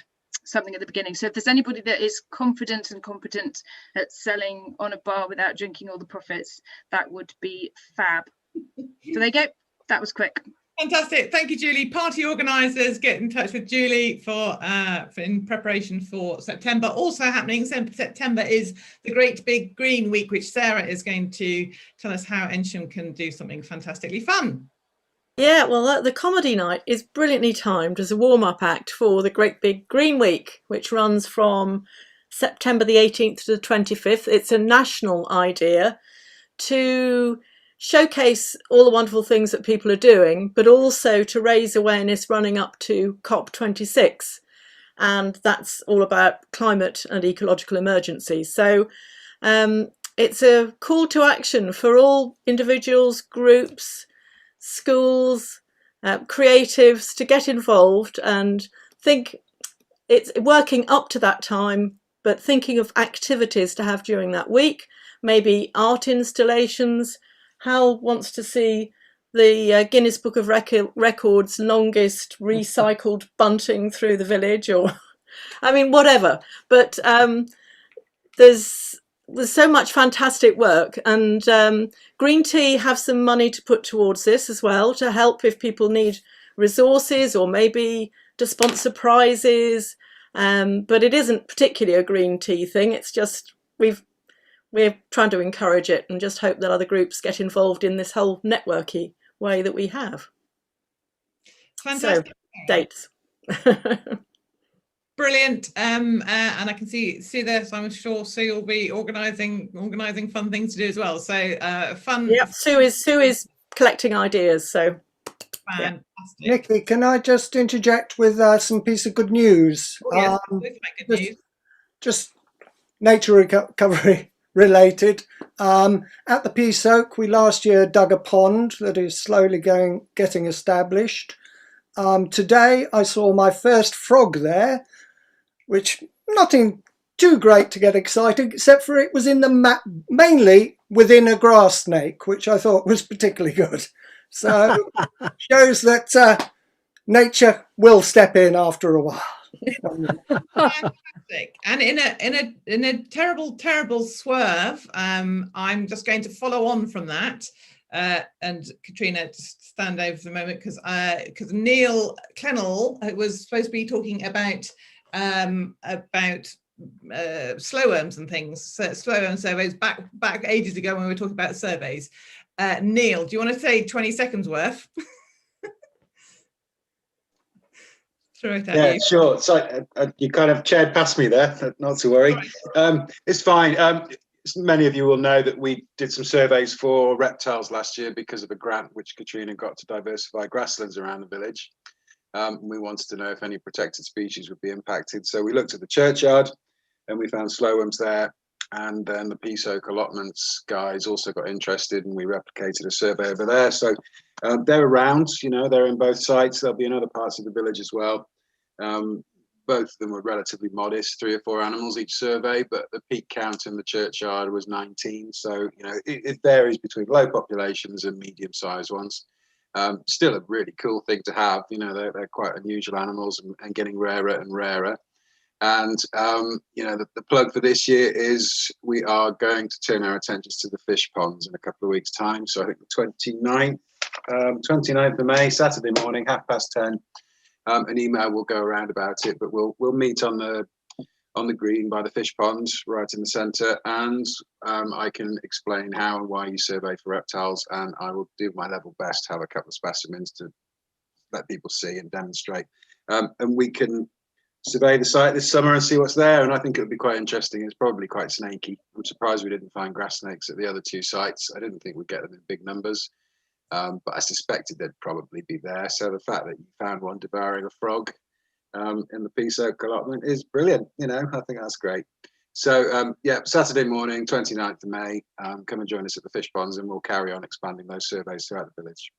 something at the beginning. So if there's anybody that is confident and competent at selling on a bar without drinking all the profits, that would be fab. So there you go. That was quick. Fantastic. Thank you, Julie. Party organisers, get in touch with Julie for in preparation for September. Also happening in September is the Great Big Green Week, which Sarah is going to tell us how Eynsham can do something fantastically fun. Yeah, well, the comedy night is brilliantly timed as a warm-up act for the Great Big Green Week, which runs from September the 18th to the 25th. It's a national idea to showcase all the wonderful things that people are doing, but also to raise awareness running up to COP26. And that's all about climate and ecological emergencies. So it's a call to action for all individuals, groups, schools, creatives to get involved and think. It's working up to that time, but thinking of activities to have during that week, maybe art installations. Hal wants to see the Guinness Book of Records longest recycled bunting through the village, or I mean, whatever. But there's so much fantastic work, and Green Tea have some money to put towards this as well, to help if people need resources or maybe to sponsor prizes. But it isn't particularly a Green Tea thing. It's just we're trying to encourage it and just hope that other groups get involved in this whole networky way that we have. Fantastic. So, dates. Brilliant. And I can see there, so I'm sure Sue will be organising fun things to do as well. So fun. Yep, Sue is collecting ideas. So fantastic. Yeah. Nikki, can I just interject with some piece of good news? Oh, yes, just nature recovery related. At the Peace Oak, we last year dug a pond that is slowly getting established. Today I saw my first frog there, which nothing too great to get excited, except for it was in the mainly within a grass snake, which I thought was particularly good. So shows that nature will step in after a while. Fantastic. And in a terrible swerve, I'm just going to follow on from that. And Katrina, just stand over for a moment, because Neil Clennell was supposed to be talking about slow worms and things, slow worm surveys back ages ago when we were talking about surveys. Neil, do you want to say 20 seconds worth? Throw it at you. Sure. So you kind of chaired past me there, not to worry. It's fine. Many of you will know that we did some surveys for reptiles last year because of a grant which Katrina got to diversify grasslands around the village. We wanted to know if any protected species would be impacted. So we looked at the churchyard and we found slow worms there. And then the Peace Oak allotments guys also got interested and we replicated a survey over there. So they're around, you know, they're in both sites. They'll be in other parts of the village as well. Both of them were relatively modest, 3 or 4 animals each survey, but the peak count in the churchyard was 19. So, you know, it varies between low populations and medium-sized ones. Still a really cool thing to have. You know, they're quite unusual animals and getting rarer and rarer. And, you know, the plug for this year is we are going to turn our attentions to the fish ponds in a couple of weeks' time. So I think the 29th of May, Saturday morning, 10:30. An email will go around about it, but we'll meet on the green by the fish pond right in the centre, and I can explain how and why you survey for reptiles, and I will do my level best to have a couple of specimens to let people see and demonstrate, and we can survey the site this summer and see what's there, and I think it would be quite interesting. It's probably quite snaky. I'm surprised we didn't find grass snakes at the other 2 sites. I didn't think we'd get them in big numbers. But I suspected they'd probably be there. So the fact that you found one devouring a frog in the Peace Oak allotment is brilliant. You know, I think that's great. So yeah, Saturday morning, 29th of May, come and join us at the fish ponds and we'll carry on expanding those surveys throughout the village.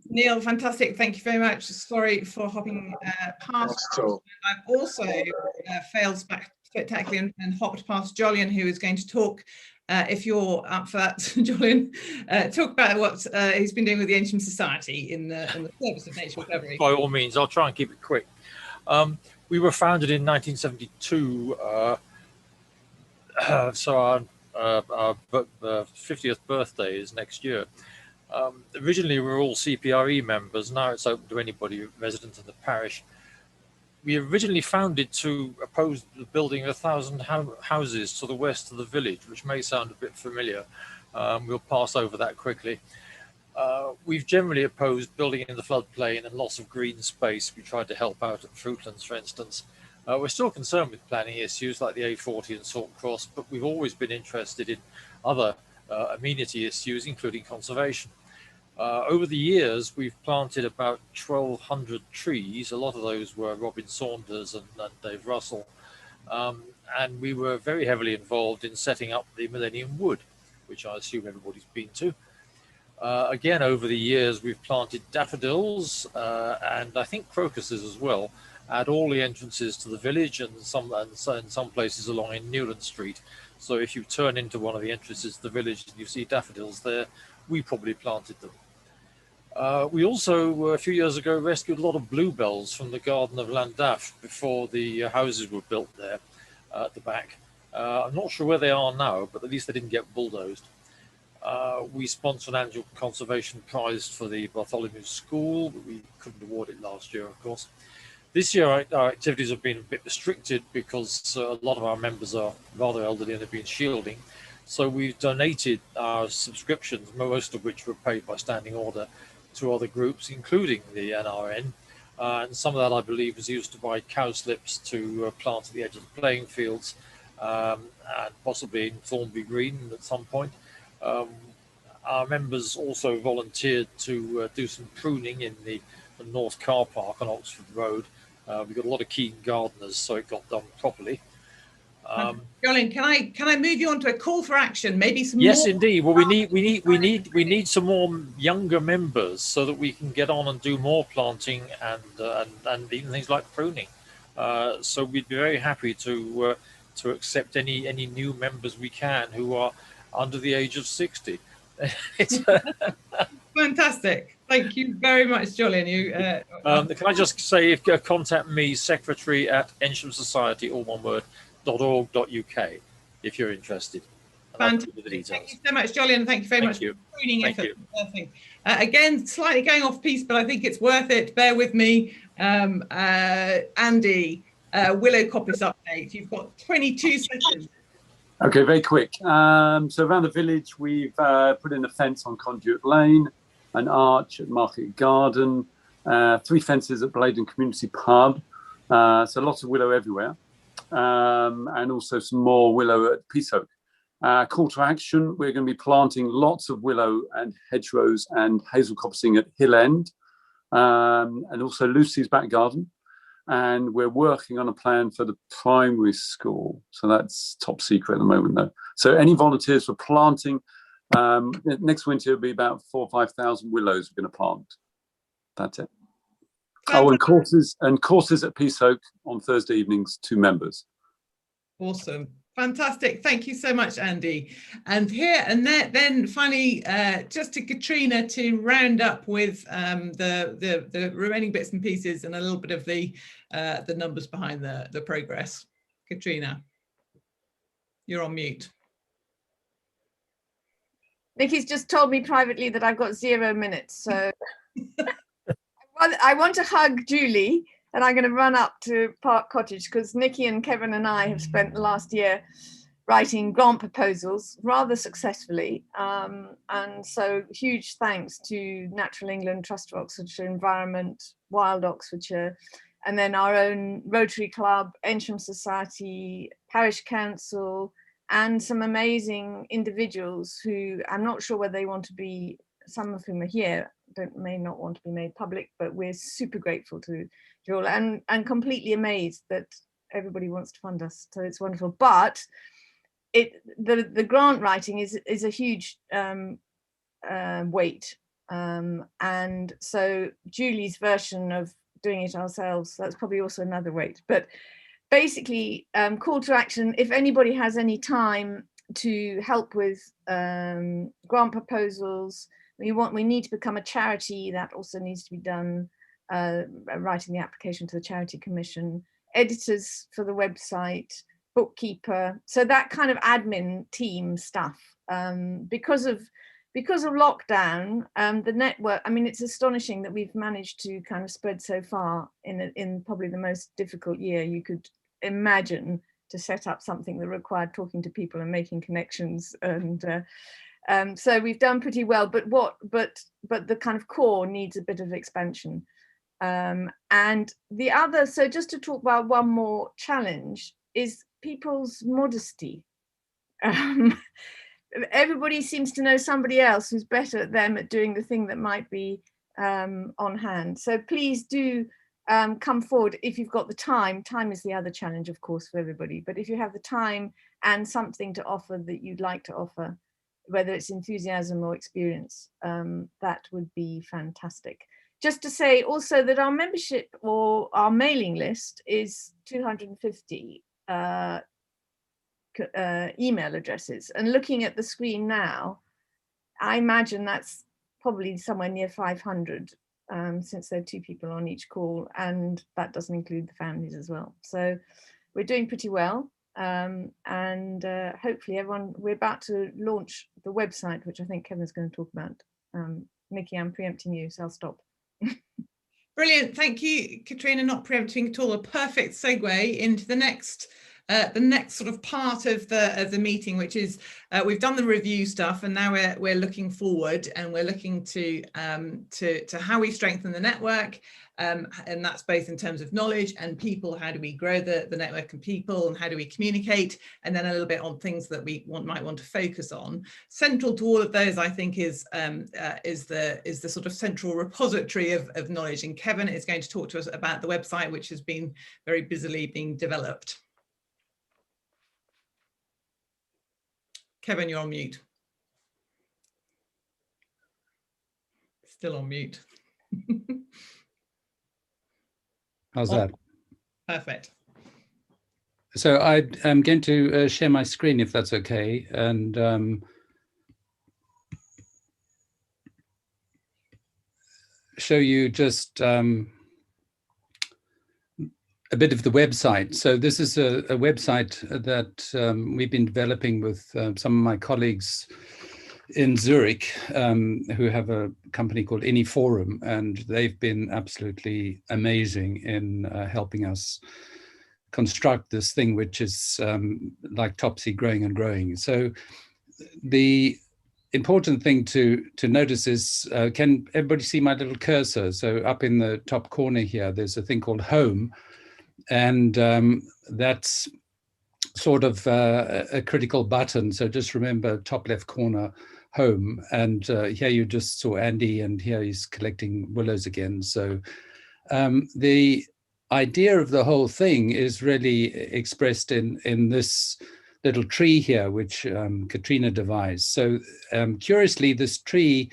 Neil, fantastic. Thank you very much. Sorry for hopping past. I've also failed spectacularly and hopped past Jolyon, who is going to talk, if you're up for that, Jolyon, talk about what he's been doing with the Eynsham Society in the service of nature recovery. By all means, I'll try and keep it quick. We were founded in 1972, so our 50th birthday is next year. Originally, we were all CPRE members. Now it's open to anybody resident in the parish. We originally founded to oppose the building of 1,000 houses to the west of the village, which may sound a bit familiar. We'll pass over that quickly. We've generally opposed building in the floodplain and loss of green space. We tried to help out at Fruitlands, for instance. We're still concerned with planning issues like the A40 and Salt Cross, but we've always been interested in other amenity issues, including conservation. Over the years, we've planted about 1,200 trees. A lot of those were Robin Saunders and Dave Russell. And we were very heavily involved in setting up the Millennium Wood, which I assume everybody's been to. Again, over the years, we've planted daffodils and I think crocuses as well at all the entrances to the village and in some places along in Newland Street. So if you turn into one of the entrances to the village and you see daffodils there, we probably planted them. We also, a few years ago, rescued a lot of bluebells from the Garden of Llandaff before the houses were built there at the back. I'm not sure where they are now, but at least they didn't get bulldozed. We sponsored an annual conservation prize for the Bartholomew School, but we couldn't award it last year, of course. This year, our activities have been a bit restricted because a lot of our members are rather elderly and have been shielding. So we've donated our subscriptions, most of which were paid by standing order, to other groups, including the NRN. And some of that, I believe, was used to buy cowslips to plant at the edge of the playing fields, and possibly in Thornbury Green at some point. Our members also volunteered to do some pruning in the North Car Park on Oxford Road. We've got a lot of keen gardeners, so it got done properly. Jolyon, can I move you on to a call for action? Maybe some. Yes, more indeed. Well, we need some more younger members so that we can get on and do more planting and even things like pruning. So we'd be very happy to accept any new members we can who are under the age of 60. Fantastic. Thank you very much, Jolyon. Can I just say, if you contact me, secretary at Eynsham Society, all one word, .org.uk, if you're interested. Fantastic. Thank you so much, Jolyon. Thank you very much for the pruning effort. Again, slightly going off piece, but I think it's worth it. Bear with me. Andy, Willow coppice update. You've got 22 seconds. Okay, very quick. So around the village, we've put in a fence on Conduit Lane, an arch at Market Garden, 3 fences at Bladen Community Pub. So lots of willow everywhere. And also some more willow at Peaceoak. Call to action, we're going to be planting lots of willow and hedgerows and hazel coppicing at Hill End, and also Lucy's back garden. And we're working on a plan for the primary school. So that's top secret at the moment, though. So any volunteers for planting, next winter will be about 4,000 or 5,000 willows we're going to plant. That's it. Oh, and courses at Peaceoak on Thursday evenings, 2 members. Awesome. Fantastic. Thank you so much, Andy. And here and there, then finally, just to Katrina to round up with the remaining bits and pieces and a little bit of the numbers behind the progress. Katrina, you're on mute. Nikki's just told me privately that I've got 0 minutes, so I want to hug Julie, and I'm going to run up to Park Cottage because Nikki and Kevin and I have spent the last year writing grant proposals rather successfully. And so huge thanks to Natural England, Trust for Oxfordshire Environment, Wild Oxfordshire, and then our own Rotary Club, Eynsham Society, Parish Council, and some amazing individuals who I'm not sure whether they want to be, some of whom are here, may not want to be made public, but we're super grateful to you all and completely amazed that everybody wants to fund us. So it's wonderful. But the grant writing is a huge weight. And so Julie's version of doing it ourselves, that's probably also another weight. But basically, call to action, if anybody has any time to help with grant proposals, we need to become a charity. That also needs to be done, writing the application to the Charity Commission, editors for the website, bookkeeper, so that kind of admin team stuff. Because of lockdown, the network, I mean, it's astonishing that we've managed to kind of spread so far in probably the most difficult year you could imagine, to set up something that required talking to people and making connections. And so we've done pretty well, but the kind of core needs a bit of expansion. And the other, so just to talk about one more challenge, is people's modesty. Everybody seems to know somebody else who's better at them at doing the thing that might be on hand. So please do come forward if you've got the time. Time is the other challenge, of course, for everybody. But if you have the time and something to offer that you'd like to offer, whether it's enthusiasm or experience, that would be fantastic. Just to say also that our membership or our mailing list is 250 email addresses. And looking at the screen now, I imagine that's probably somewhere near 500, since there are 2 people on each call, and that doesn't include the families as well. So we're doing pretty well. And hopefully everyone, we're about to launch the website, which I think Kevin's going to talk about. Nikki, I'm preempting you, so I'll stop. Brilliant, thank you, Katrina. Not preempting at all. A perfect segue into the next sort of part of the meeting, which is we've done the review stuff, and now we're looking forward, and we're looking to how we strengthen the network, and that's both in terms of knowledge and people. How do we grow the network and people, and how do we communicate? And then a little bit on things that we might want to focus on. Central to all of those, I think, is the sort of central repository of knowledge. And Kevin is going to talk to us about the website, which has been very busily being developed. Kevin, you're on mute. Still on mute. How's that? Perfect. So I'm going to share my screen, if that's okay, and show you just a bit of the website. So this is a website that we've been developing with some of my colleagues in Zurich, who have a company called AnyForum, and they've been absolutely amazing in helping us construct this thing which is like Topsy, growing and growing. So the important thing to notice is, can everybody see my little cursor? So up in the top corner here, there's a thing called home, and that's sort of a critical button. So just remember top left corner, home. And here you just saw Andy, and here he's collecting willows again. So the idea of the whole thing is really expressed in this little tree here, which Katrina devised. So curiously, this tree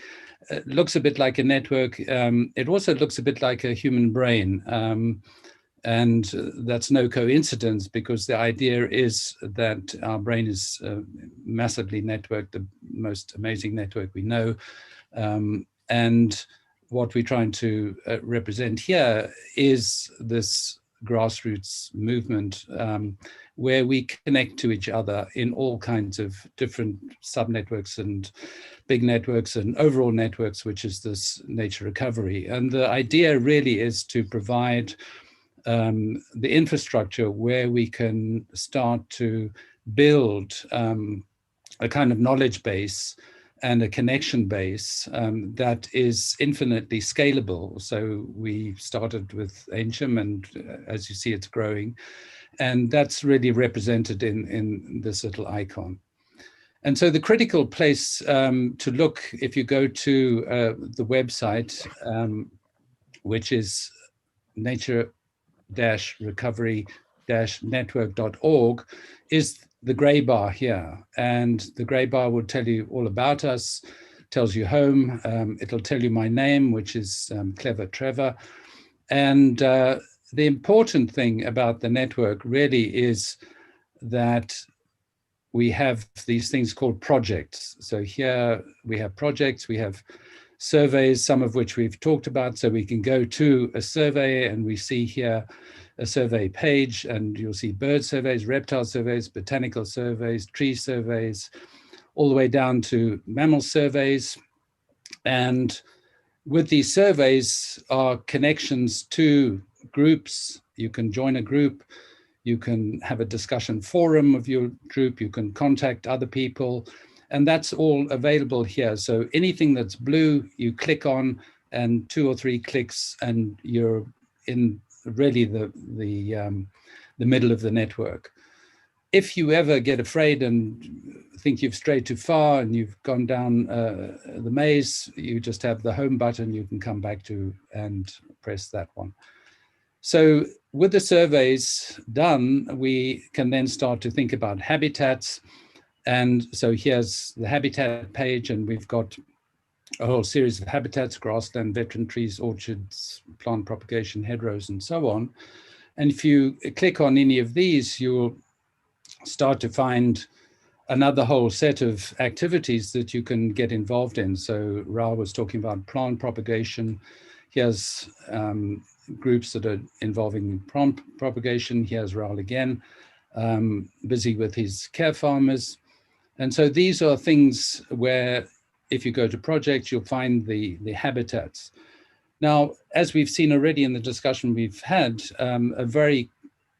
looks a bit like a network. It also looks a bit like a human brain. And that's no coincidence, because the idea is that our brain is massively networked, the most amazing network we know. And what we're trying to represent here is this grassroots movement where we connect to each other in all kinds of different sub-networks and big networks and overall networks, which is this nature recovery. And the idea really is to provide the infrastructure where we can start to build a kind of knowledge base and a connection base that is infinitely scalable. So we started with Eynsham, and as you see, it's growing. And that's really represented in this little icon. And so the critical place to look, if you go to the website, which is nature-recovery-network.org, is the gray bar here. And the gray bar will tell you all about us, tells you home. It'll tell you my name, which is Clever Trevor. And the important thing about the network really is that we have these things called projects. So here we have projects, we have surveys, some of which we've talked about. So we can go to a survey, and we see here a survey page, and you'll see bird surveys, reptile surveys, botanical surveys, tree surveys, all the way down to mammal surveys. And with these surveys are connections to groups. You can join a group, you can have a discussion forum of your group, you can contact other people, and that's all available here. So anything that's blue, you click on, and 2 or 3 clicks, and you're in really the middle of the network. If you ever get afraid and think you've strayed too far and you've gone down the maze, you just have the home button you can come back to and press that one. So with the surveys done, we can then start to think about habitats. And so here's the habitat page, and we've got a whole series of habitats: grassland, veteran trees, orchards, plant propagation, hedgerows, and so on. And if you click on any of these, you'll start to find another whole set of activities that you can get involved in. So Ra was talking about plant propagation. Here's groups that are involving plant propagation. Here's Raul again, busy with his care farmers. And so these are things where, if you go to projects, you'll find the habitats. Now, as we've seen already in the discussion we've had, a very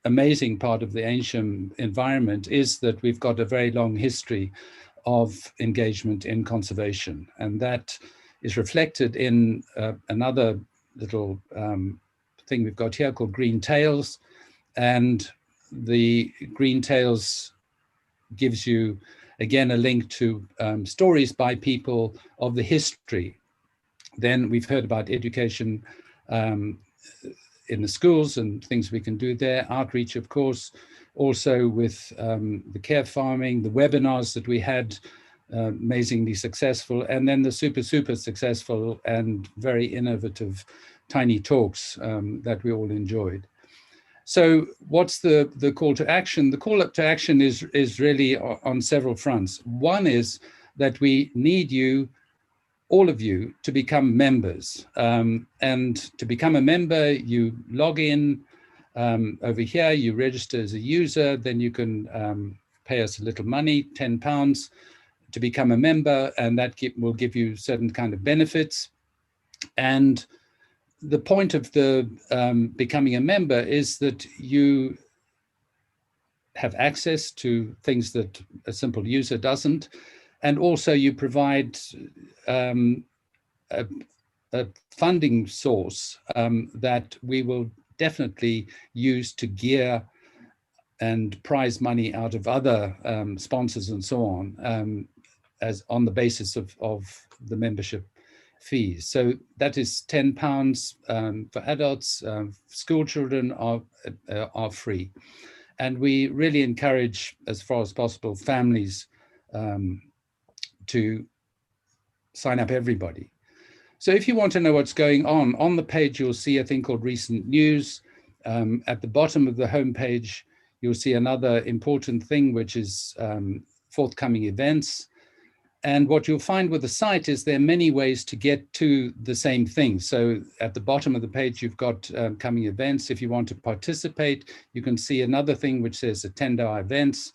amazing part of the Eynsham environment is that we've got a very long history of engagement in conservation. And that is reflected in another little thing we've got here called Green Tales. And the Green Tales gives you, again, a link to stories by people of the history. Then we've heard about education in the schools and things we can do there, outreach, of course, also with the care farming, the webinars that we had, amazingly successful, and then the super successful and very innovative tiny talks that we all enjoyed. So what's the call to action? The call up to action is really on several fronts. One is that we need you, all of you, to become members. And to become a member, you log in over here, you register as a user, then you can pay us a little money, £10, to become a member, and that will give you certain kind of benefits. And the point of the becoming a member is that you have access to things that a simple user doesn't. And also you provide a funding source that we will definitely use to gear and prize money out of other sponsors and so on, as on the basis of the membership fees. So that is £10 for adults. School children are free. And we really encourage, as far as possible, families to sign up everybody. So if you want to know what's going on the page, you'll see a thing called Recent News. At the bottom of the homepage, you'll see another important thing, which is Forthcoming Events. And what you'll find with the site is there are many ways to get to the same thing. So at the bottom of the page, you've got coming events. If you want to participate, you can see another thing which says attend our events.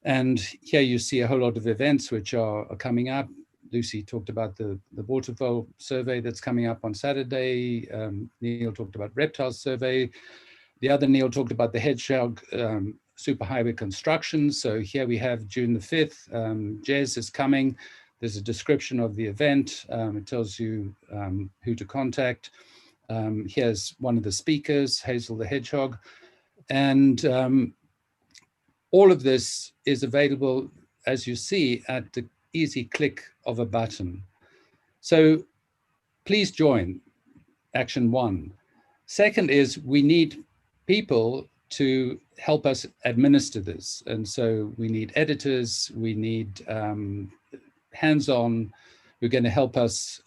And here you see a whole lot of events which are coming up. Lucy talked about the Waterfall survey that's coming up on Saturday. Neil talked about Reptiles survey. The other Neil talked about the Hedgehog superhighway construction. So here we have June the 5th. Jez is coming. There's a description of the event. It tells you who to contact. Here's one of the speakers, Hazel the Hedgehog. And all of this is available, as you see, at the easy click of a button. So please join Action 1. Second is we need people to help us administer this. And so we need editors, we need hands-on, who are going to help us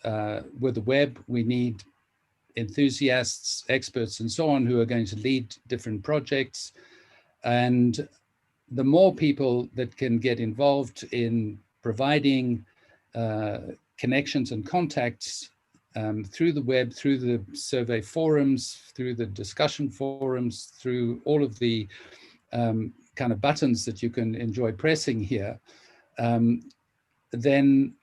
with the web. We need enthusiasts, experts, and so on, who are going to lead different projects. And the more people that can get involved in providing connections and contacts through the web, through the survey forums, through the discussion forums, through all of the kind of buttons that you can enjoy pressing here, then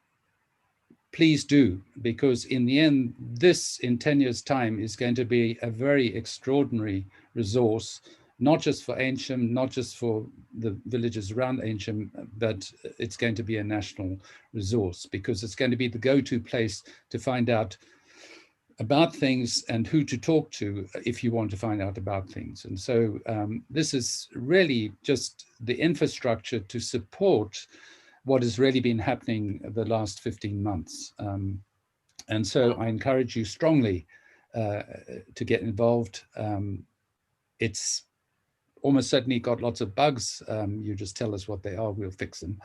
please do, because in the end, this in 10 years' time is going to be a very extraordinary resource, not just for Eynsham, not just for the villages around Eynsham, but it's going to be a national resource, because it's going to be the go-to place to find out about things and who to talk to if you want to find out about things. And so this is really just the infrastructure to support what has really been happening the last 15 months. And so I encourage you strongly to get involved. It's almost certainly got lots of bugs. You just tell us what they are, we'll fix them.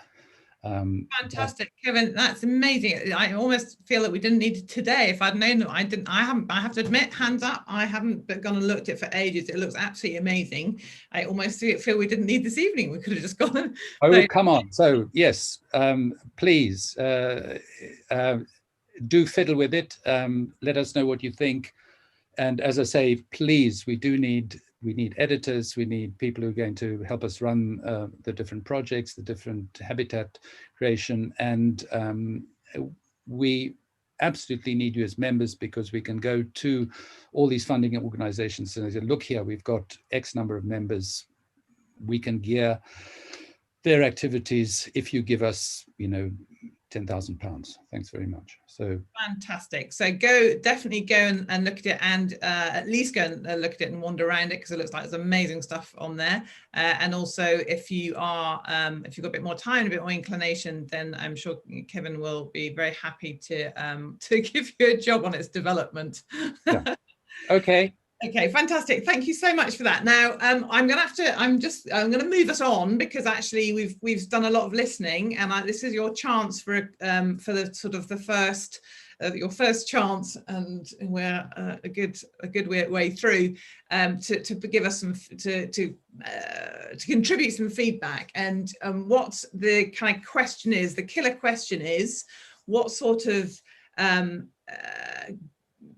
Fantastic, Kevin. That's amazing. I almost feel that we didn't need it today. If I'd known, I have to admit, hands up, I haven't gone and looked at it for ages. It looks absolutely amazing. I almost feel we didn't need this evening. We could have just gone. Oh, come on. So yes, please do fiddle with it. Let us know what you think. And as I say, please, we need editors, we need people who are going to help us run the different projects, the different habitat creation. And we absolutely need you as members, because we can go to all these funding organizations and say, look here, we've got X number of members. We can gear their activities if you give us, £10,000. Thanks very much. So fantastic. So definitely go and look at it, and at least go and look at it and wander around it, because it looks like there's amazing stuff on there. And also, if you've got a bit more time, a bit more inclination, then I'm sure Kevin will be very happy to give you a job on its development. Yeah. Okay. Okay, fantastic. Thank you so much for that. Now, I'm going to move us on, because actually we've done a lot of listening, and this is your chance for the sort of the first your first chance, and we're a good way through to give us some to contribute some feedback. And what the kind of question is, the killer question is, what sort of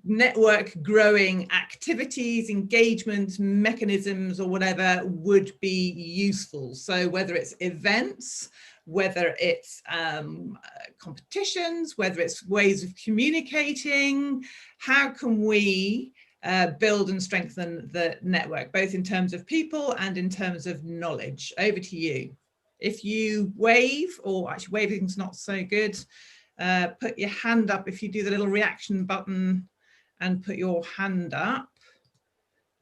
network growing activities, engagements, mechanisms, or whatever would be useful? So whether it's events, whether it's competitions, whether it's ways of communicating, how can we build and strengthen the network, both in terms of people and in terms of knowledge. Over to you. If you wave, or actually waving's not so good, put your hand up. If you do the little reaction button and put your hand up,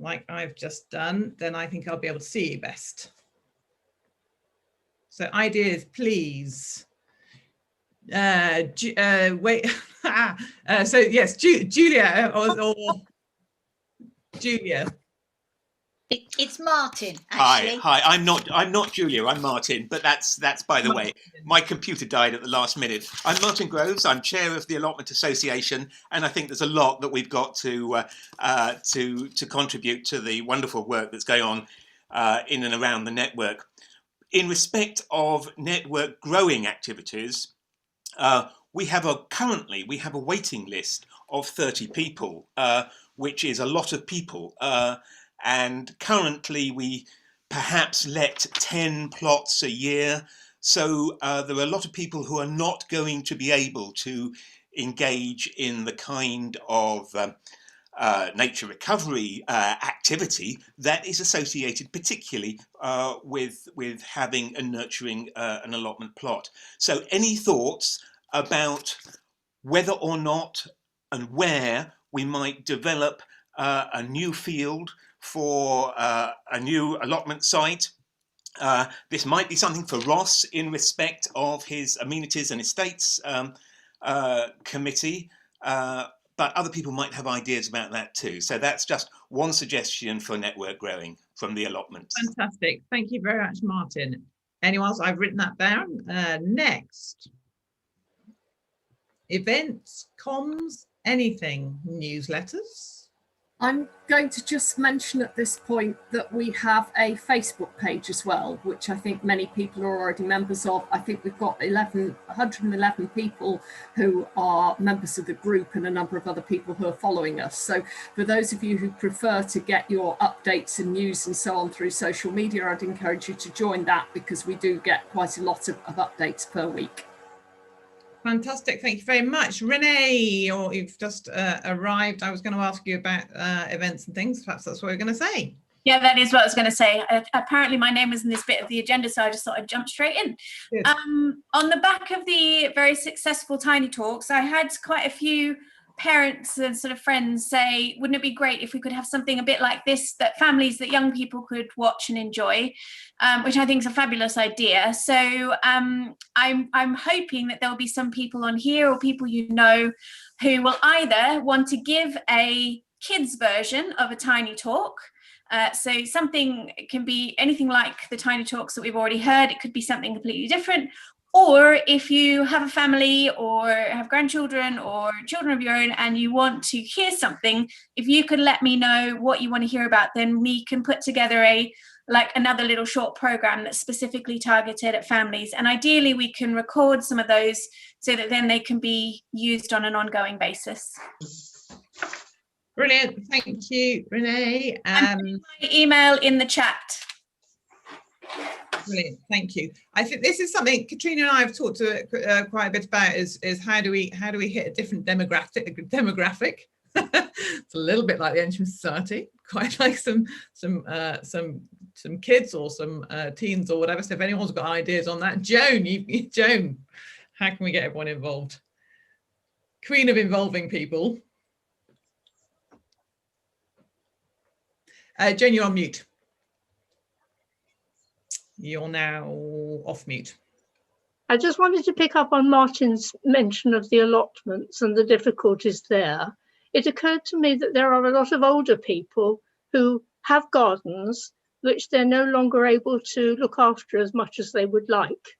like I've just done, then I think I'll be able to see you best. So ideas, please. Wait. So yes, Julia or Julia. It's Martin, actually. Hi. I'm not Julia. I'm Martin. But that's by the way. My computer died at the last minute. I'm Martin Groves. I'm chair of the Allotment Association, and I think there's a lot that we've got to contribute to the wonderful work that's going on in and around the network. In respect of network growing activities, we have currently a waiting list of 30 people, which is a lot of people. And currently we perhaps let 10 plots a year. So there are a lot of people who are not going to be able to engage in the kind of nature recovery activity that is associated particularly with having and nurturing an allotment plot. So any thoughts about whether or not and where we might develop a new field for a new allotment site? This might be something for Ross in respect of his amenities and estates committee, but other people might have ideas about that too. So that's just one suggestion for network growing from the allotments. Fantastic. Thank you very much, Martin. Anyone else? I've written that down. Next. Events, comms, anything, newsletters? I'm going to just mention at this point that we have a Facebook page as well, which I think many people are already members of. I think we've got 111 people who are members of the group and a number of other people who are following us. So for those of you who prefer to get your updates and news and so on through social media, I'd encourage you to join that, because we do get quite a lot of updates per week. Fantastic, thank you very much. Renee, or you've just arrived. I was going to ask you about events and things. Perhaps that's what we're going to say. Yeah, that is what I was going to say. Apparently my name was in this bit of the agenda, so I just thought I'd jump straight in. On the back of the very successful Tiny Talks, I had quite a few parents and sort of friends say, wouldn't it be great if we could have something a bit like this that families, that young people could watch and enjoy, which I think is a fabulous idea. So I'm hoping that there'll be some people on here, or people you know, who will either want to give a kids version of a Tiny Talk. So something, it can be anything like the Tiny Talks that we've already heard. It could be something completely different. Or if you have a family or have grandchildren or children of your own and you want to hear something, if you could let me know what you want to hear about, then we can put together another little short program that's specifically targeted at families. And ideally we can record some of those so that then they can be used on an ongoing basis. Brilliant, thank you, Renee. My email in the chat. Brilliant, thank you. I think this is something Katrina and I have talked quite a bit about. Is how do we hit a different demographic? It's a little bit like the Eynsham Society. Quite like some kids or some teens or whatever. So if anyone's got ideas on that, Joan, how can we get everyone involved? Queen of involving people. Joan, you're on mute. You're now off mute. I just wanted to pick up on Martin's mention of the allotments and the difficulties there. It occurred to me that there are a lot of older people who have gardens which they're no longer able to look after as much as they would like.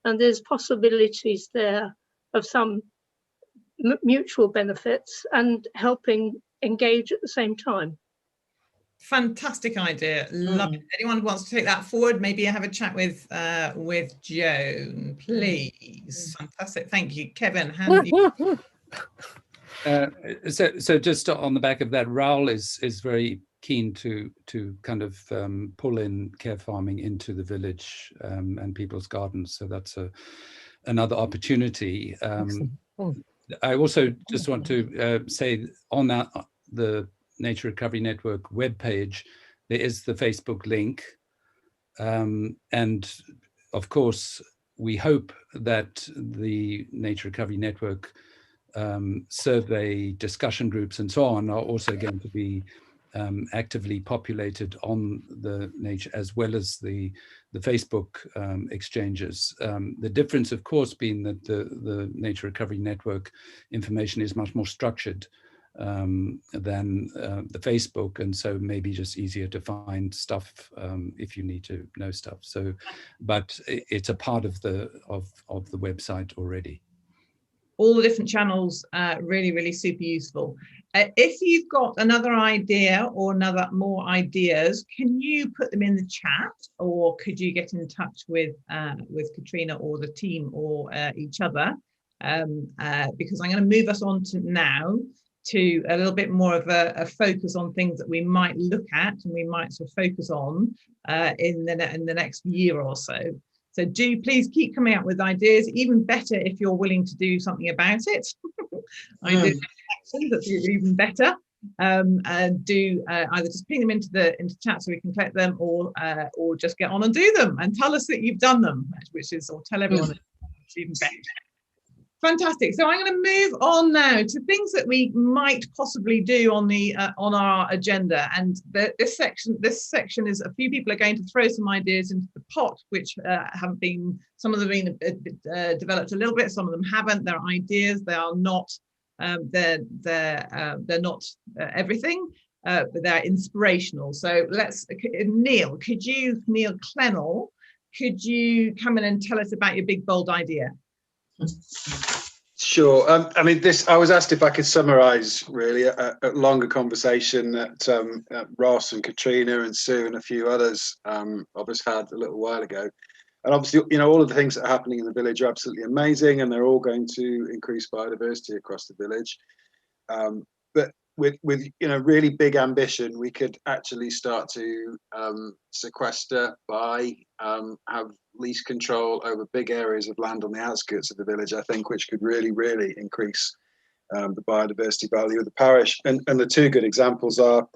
And there's possibilities there of some mutual benefits and helping engage at the same time. Fantastic idea. Love it. Anyone who wants to take that forward, maybe have a chat with Joan, please. Fantastic. Thank you. Kevin, so just on the back of that, Raoul is very keen to kind of pull in care farming into the village and people's gardens. So that's another opportunity. I also just want to say on that, the Nature Recovery Network webpage, there is the Facebook link. And of course, we hope that the Nature Recovery Network survey discussion groups and so on are also going to be actively populated on the nature, as well as the Facebook exchanges. The difference, of course, being that the Nature Recovery Network information is much more structured than the Facebook, and so maybe just easier to find stuff if you need to know stuff. So, but it's a part of the website already. All the different channels, really, really super useful. If you've got another idea or more ideas, can you put them in the chat, or could you get in touch with Katrina or the team or each other? Because I'm going to move us on to a little bit more of a focus on things that we might look at and we might sort of focus on in the next year or so. So do please keep coming up with ideas, even better if you're willing to do something about it. Ideas, that's even better. And do either just ping them into chat so we can collect them, or just get on and do them and tell us that you've done them, or tell everyone it's even better. Fantastic. So I'm going to move on now to things that we might possibly do on our agenda. And this section is a few people are going to throw some ideas into the pot, which haven't been, some of them have been developed a little bit, some of them haven't. They're ideas. They are not. They're not everything, but they're inspirational. So Neil Clennell, could you come in and tell us about your big bold idea? Sure. I mean, I was asked if I could summarise really a longer conversation that Ross and Katrina and Sue and a few others of us had a little while ago. And obviously, you know, all of the things that are happening in the village are absolutely amazing, and they're all going to increase biodiversity across the village. But with you know, really big ambition, we could actually start to sequester, buy, have lease control over big areas of land on the outskirts of the village, I think, which could really, really increase the biodiversity value of the parish. And the two good examples are,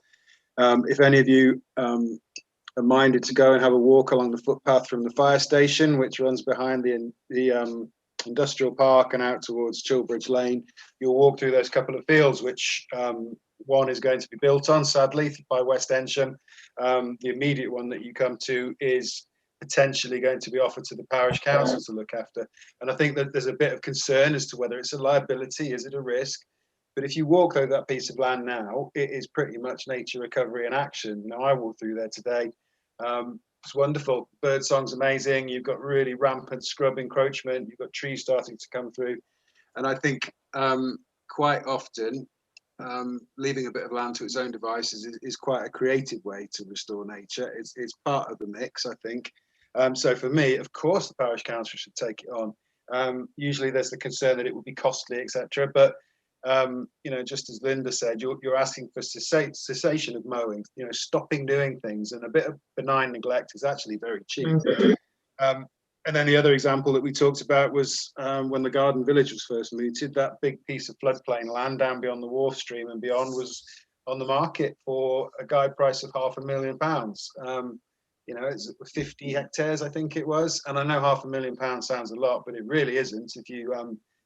if any of you are minded to go and have a walk along the footpath from the fire station, which runs behind the industrial park and out towards Chilbridge Lane, you'll walk through those couple of fields, which one is going to be built on, sadly, by West Eynsham. The immediate one that you come to is potentially going to be offered to the parish council to look after. And I think that there's a bit of concern as to whether it's a liability, is it a risk? But if you walk over that piece of land now, it is pretty much nature recovery in action. Now, I walked through there today. It's wonderful. Birdsong's amazing. You've got really rampant scrub encroachment. You've got trees starting to come through. And I think quite often leaving a bit of land to its own devices is quite a creative way to restore nature. It's part of the mix, I think. So for me, of course, the parish council should take it on. Usually there's the concern that it would be costly, etc. But you know, just as Linda said, you're asking for cessation of mowing, you know, stopping doing things, and a bit of benign neglect is actually very cheap. And then the other example that we talked about was when the Garden Village was first mooted, that big piece of floodplain land down beyond the Wharf Stream and beyond was on the market for a guide price of £500,000. You know, it's 50 hectares, I think it was. And I know £500,000 sounds a lot, but it really isn't if you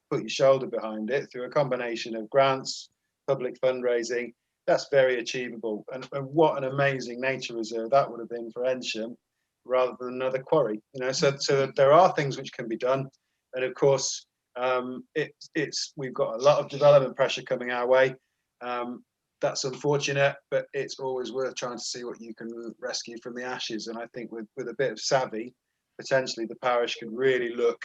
put your shoulder behind it through a combination of grants, public fundraising. That's very achievable. And what an amazing nature reserve that would have been for Eynsham, rather than another quarry. You know, so there are things which can be done. And of course, we've got a lot of development pressure coming our way. That's unfortunate, but it's always worth trying to see what you can rescue from the ashes. And I think with a bit of savvy, potentially the parish could really look,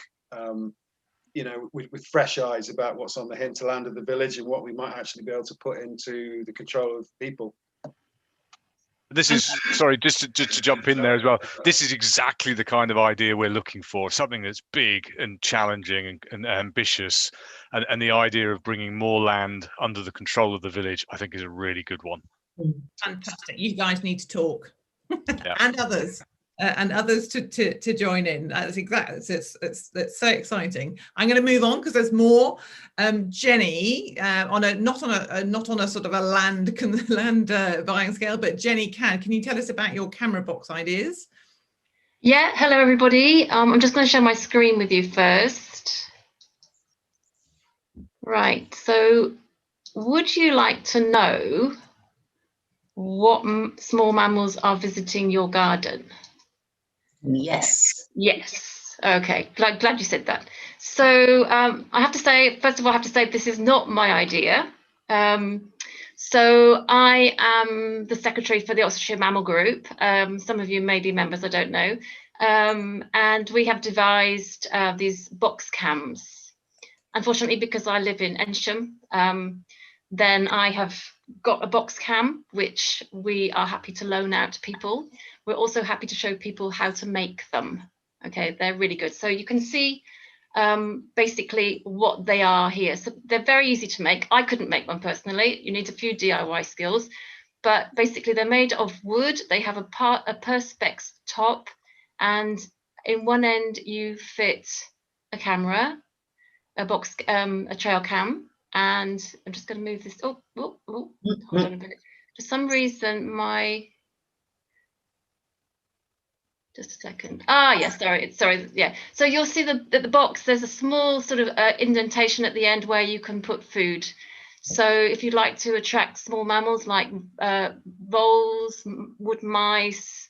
you know, with fresh eyes about what's on the hinterland of the village and what we might actually be able to put into the control of people. This is, sorry, just to jump in there as well. This is exactly the kind of idea we're looking for, something that's big and challenging and ambitious. And the idea of bringing more land under the control of the village, I think, is a really good one. Fantastic. You guys need to talk. Yeah. And others. and others to join in. That's exactly, it's so exciting. I'm going to move on because there's more. Jenny, not on a sort of a land buying scale, but Jenny, can you tell us about your camera box ideas? Yeah, hello everybody. I'm just going to share my screen with you first. Right, so would you like to know what small mammals are visiting your garden? Yes. Yes. Okay, glad you said that. So I have to say, first of all, this is not my idea. So I am the secretary for the Oxfordshire Mammal Group. Some of you may be members, I don't know. And we have devised these box cams. Unfortunately, because I live in Eynsham, then I have got a box cam, which we are happy to loan out to people. We're also happy to show people how to make them. Okay, they're really good. So you can see basically what they are here. So they're very easy to make. I couldn't make one personally. You need a few DIY skills, but basically they're made of wood. They have a perspex top, and in one end you fit a camera, a box, a trail cam, and I'm just going to move this. Hold on a minute. For some reason, just a second. Yes, sorry. Yeah. So you'll see the box. There's a small sort of indentation at the end where you can put food. So if you'd like to attract small mammals like voles, wood mice,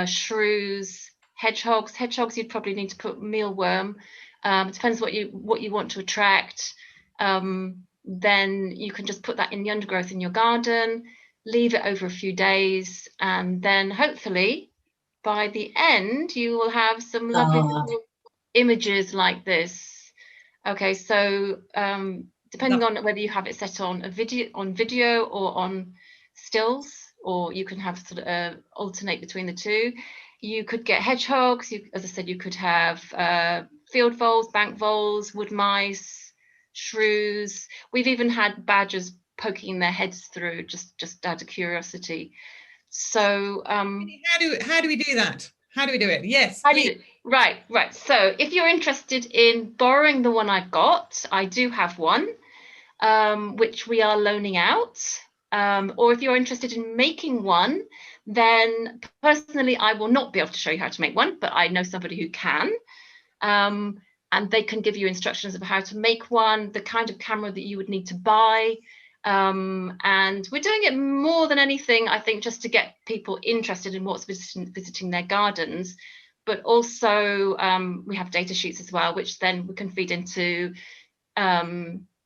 shrews, hedgehogs, you'd probably need to put mealworm. It depends what you want to attract. Then you can just put that in the undergrowth in your garden, leave it over a few days, and then hopefully by the end you will have some lovely little images like this. Okay, so depending on whether you have it set on video or on stills, or you can have sort of alternate between the two. You could get hedgehogs. As I said, you could have field voles, bank voles, wood mice, shrews. We've even had badgers poking their heads through just out of curiosity. So how do we do that? How do we do it? Yes. Right. So if you're interested in borrowing the one I've got, I do have one, which we are loaning out. Or if you're interested in making one, then personally I will not be able to show you how to make one, but I know somebody who can. And they can give you instructions of how to make one, the kind of camera that you would need to buy. And we're doing it more than anything, I think, just to get people interested in what's visiting their gardens. But also we have data sheets as well, which then we can feed into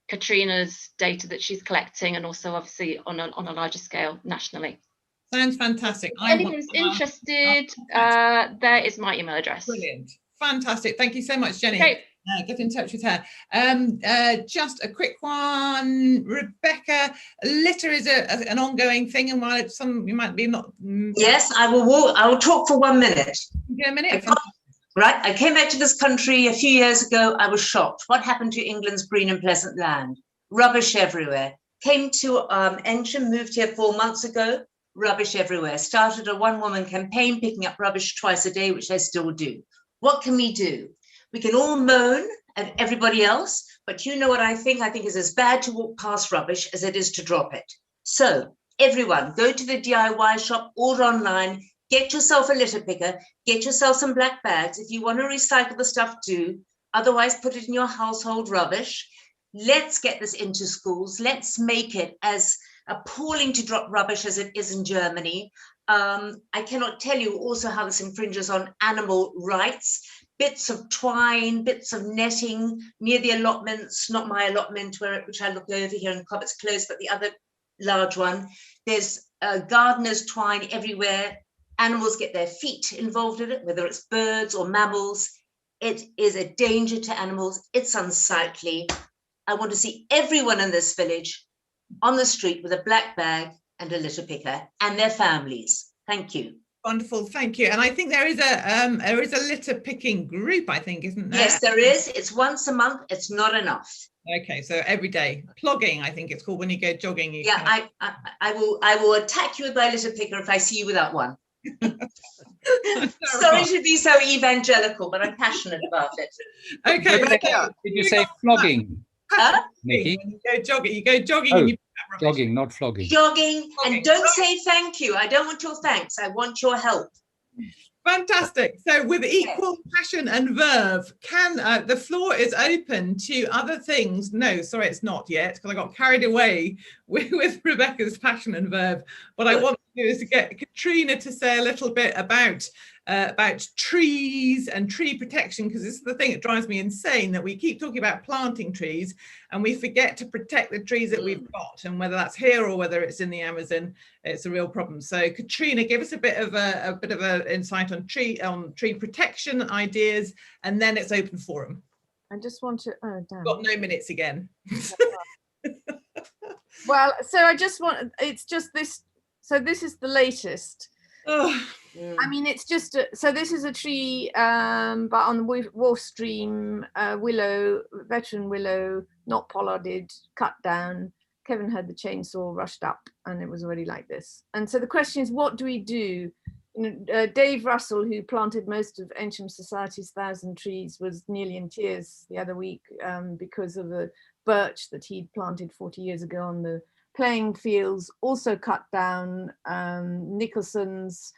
Katrina's data that she's collecting, and also obviously on a larger scale nationally. Sounds fantastic. Anyone who's interested, there is my email address. Brilliant. Fantastic. Thank you so much, Jenny. Okay. Get in touch with her. Just a quick one, Rebecca. Litter is an ongoing thing, and while it's you might be not. Yes, I will talk for 1 minute. Yeah, a minute. Right. I came back to this country a few years ago. I was shocked. What happened to England's green and pleasant land? Rubbish everywhere. Came to Eynsham, moved here 4 months ago. Rubbish everywhere. Started a one-woman campaign picking up rubbish twice a day, which I still do. What can we do? We can all moan at everybody else, but you know what I think? I think it's as bad to walk past rubbish as it is to drop it. So everyone, go to the DIY shop, order online, get yourself a litter picker, get yourself some black bags. If you want to recycle the stuff, do. Otherwise, put it in your household rubbish. Let's get this into schools. Let's make it as appalling to drop rubbish as it is in Germany. I cannot tell you also how this infringes on animal rights. Bits of twine, bits of netting near the allotments, not my allotment, which I look over here in Cobbett's Close, but the other large one. There's gardener's twine everywhere. Animals get their feet involved in it, whether it's birds or mammals. It is a danger to animals. It's unsightly. I want to see everyone in this village on the street with a black bag and a litter picker, and their families. Thank you. Wonderful, thank you. And I think there is a litter picking group, I think, isn't there? Yes, there is. It's once a month. It's not enough. Okay, so every day. Plogging, I think it's called, when you go jogging. I will attack you with my litter picker if I see you without one. Sorry to be so evangelical, but I'm passionate about it. Okay. Rebecca, did you say flogging? Huh? Nikki? When you go jogging, you go jogging Oh, and you jogging, not flogging. Jogging, and don't say thank you. I don't want your thanks. I want your help. Fantastic. So with equal passion and verve, can the floor is open to other things? No, sorry, it's not yet, because I got carried away with Rebecca's passion and verve. What I want to do is to get Katrina to say a little bit about trees and tree protection, because this is the thing that drives me insane, that we keep talking about planting trees and we forget to protect the trees that we've got, and whether that's here or whether it's in the Amazon, it's a real problem. So Katrina, give us a bit of an insight on tree protection ideas, and then it's open forum. I just want to, oh damn. Got no minutes again. Well, so I just want, it's just this, so this is the latest. I mean, it's just so this is a tree, but on the Wharf Stream, willow, veteran willow, not pollarded, cut down. Kevin had the chainsaw, rushed up, and it was already like this. And so the question is, what do we do? Dave Russell, who planted most of Eynsham Society's 1,000 trees, was nearly in tears the other week because of a birch that he'd planted 40 years ago on the playing fields, also cut down. Nicholson's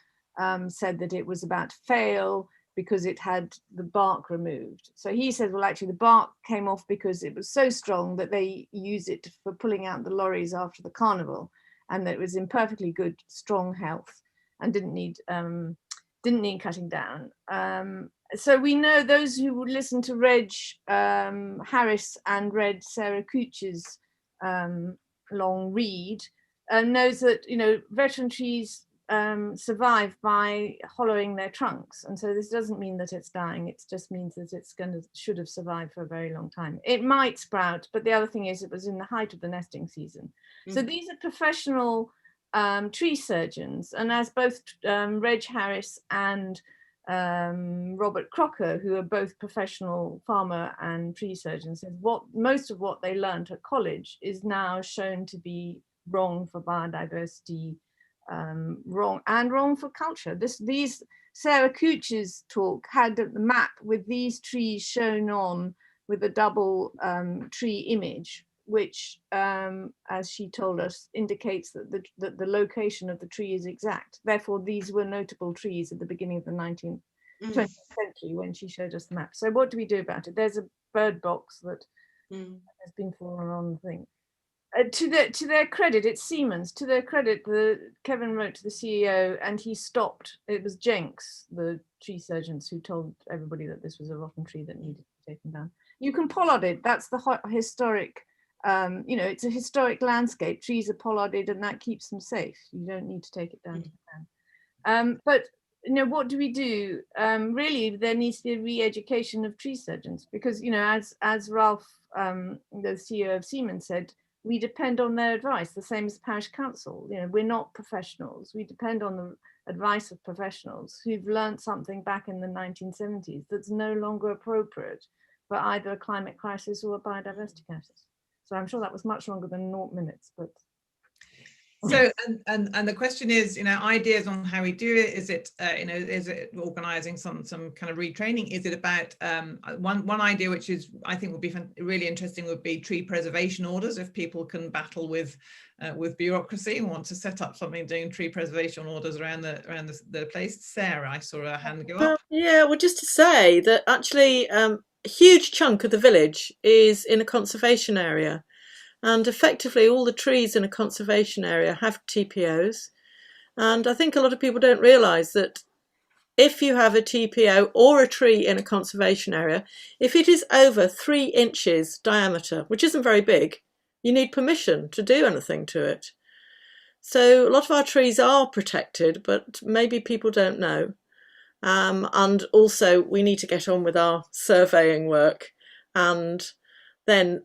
said that it was about to fail because it had the bark removed. So he said, well, actually the bark came off because it was so strong that they use it for pulling out the lorries after the carnival, and that it was in perfectly good, strong health and didn't need cutting down. So we know, those who would listen to Reg Harris and read Sarah Cooch's long read, knows that, you know, veteran trees survive by hollowing their trunks, and so this doesn't mean that it's dying, it just means that it's should have survived for a very long time. It might sprout, but the other thing is it was in the height of the nesting season. So these are professional tree surgeons, and as both Reg Harris and Robert Crocker, who are both professional farmer and tree surgeons, said most of what they learned at college is now shown to be wrong for biodiversity, wrong for culture. These Sarah Cooch's talk had the map with these trees shown on with a double tree image, which, as she told us, indicates that the location of the tree is exact. Therefore, these were notable trees at the beginning of the 20th century when she showed us the map. So what do we do about it? There's a bird box that has been fallen on the thing. To their credit, it's Siemens. To their credit, Kevin wrote to the CEO and he stopped. It was Jenks, the tree surgeons, who told everybody that this was a rotten tree that needed to be taken down. You can pollard it. That's the historic, you know, it's a historic landscape. Trees are pollarded and that keeps them safe. You don't need to take it down to the ground. But you know, what do we do? Really, there needs to be a re-education of tree surgeons, because, you know, as Ralph, the CEO of Siemens, said, we depend on their advice, the same as parish council. You know, we're not professionals. We depend on the advice of professionals who've learned something back in the 1970s that's no longer appropriate for either a climate crisis or a biodiversity crisis. So I'm sure that was much longer than 0 minutes, but. So, and the question is, you know, ideas on how we do it. Is it, you know, is it organising some kind of retraining? Is it about one idea, which is, I think would be really interesting, would be tree preservation orders. If people can battle with bureaucracy and want to set up something doing tree preservation orders around the place. Sarah, I saw her hand go up. Yeah, well, just to say that actually a huge chunk of the village is in a conservation area. And effectively all the trees in a conservation area have TPOs. And I think a lot of people don't realise that if you have a TPO or a tree in a conservation area, if it is over 3 inches diameter, which isn't very big, you need permission to do anything to it. So a lot of our trees are protected, but maybe people don't know. And also we need to get on with our surveying work and then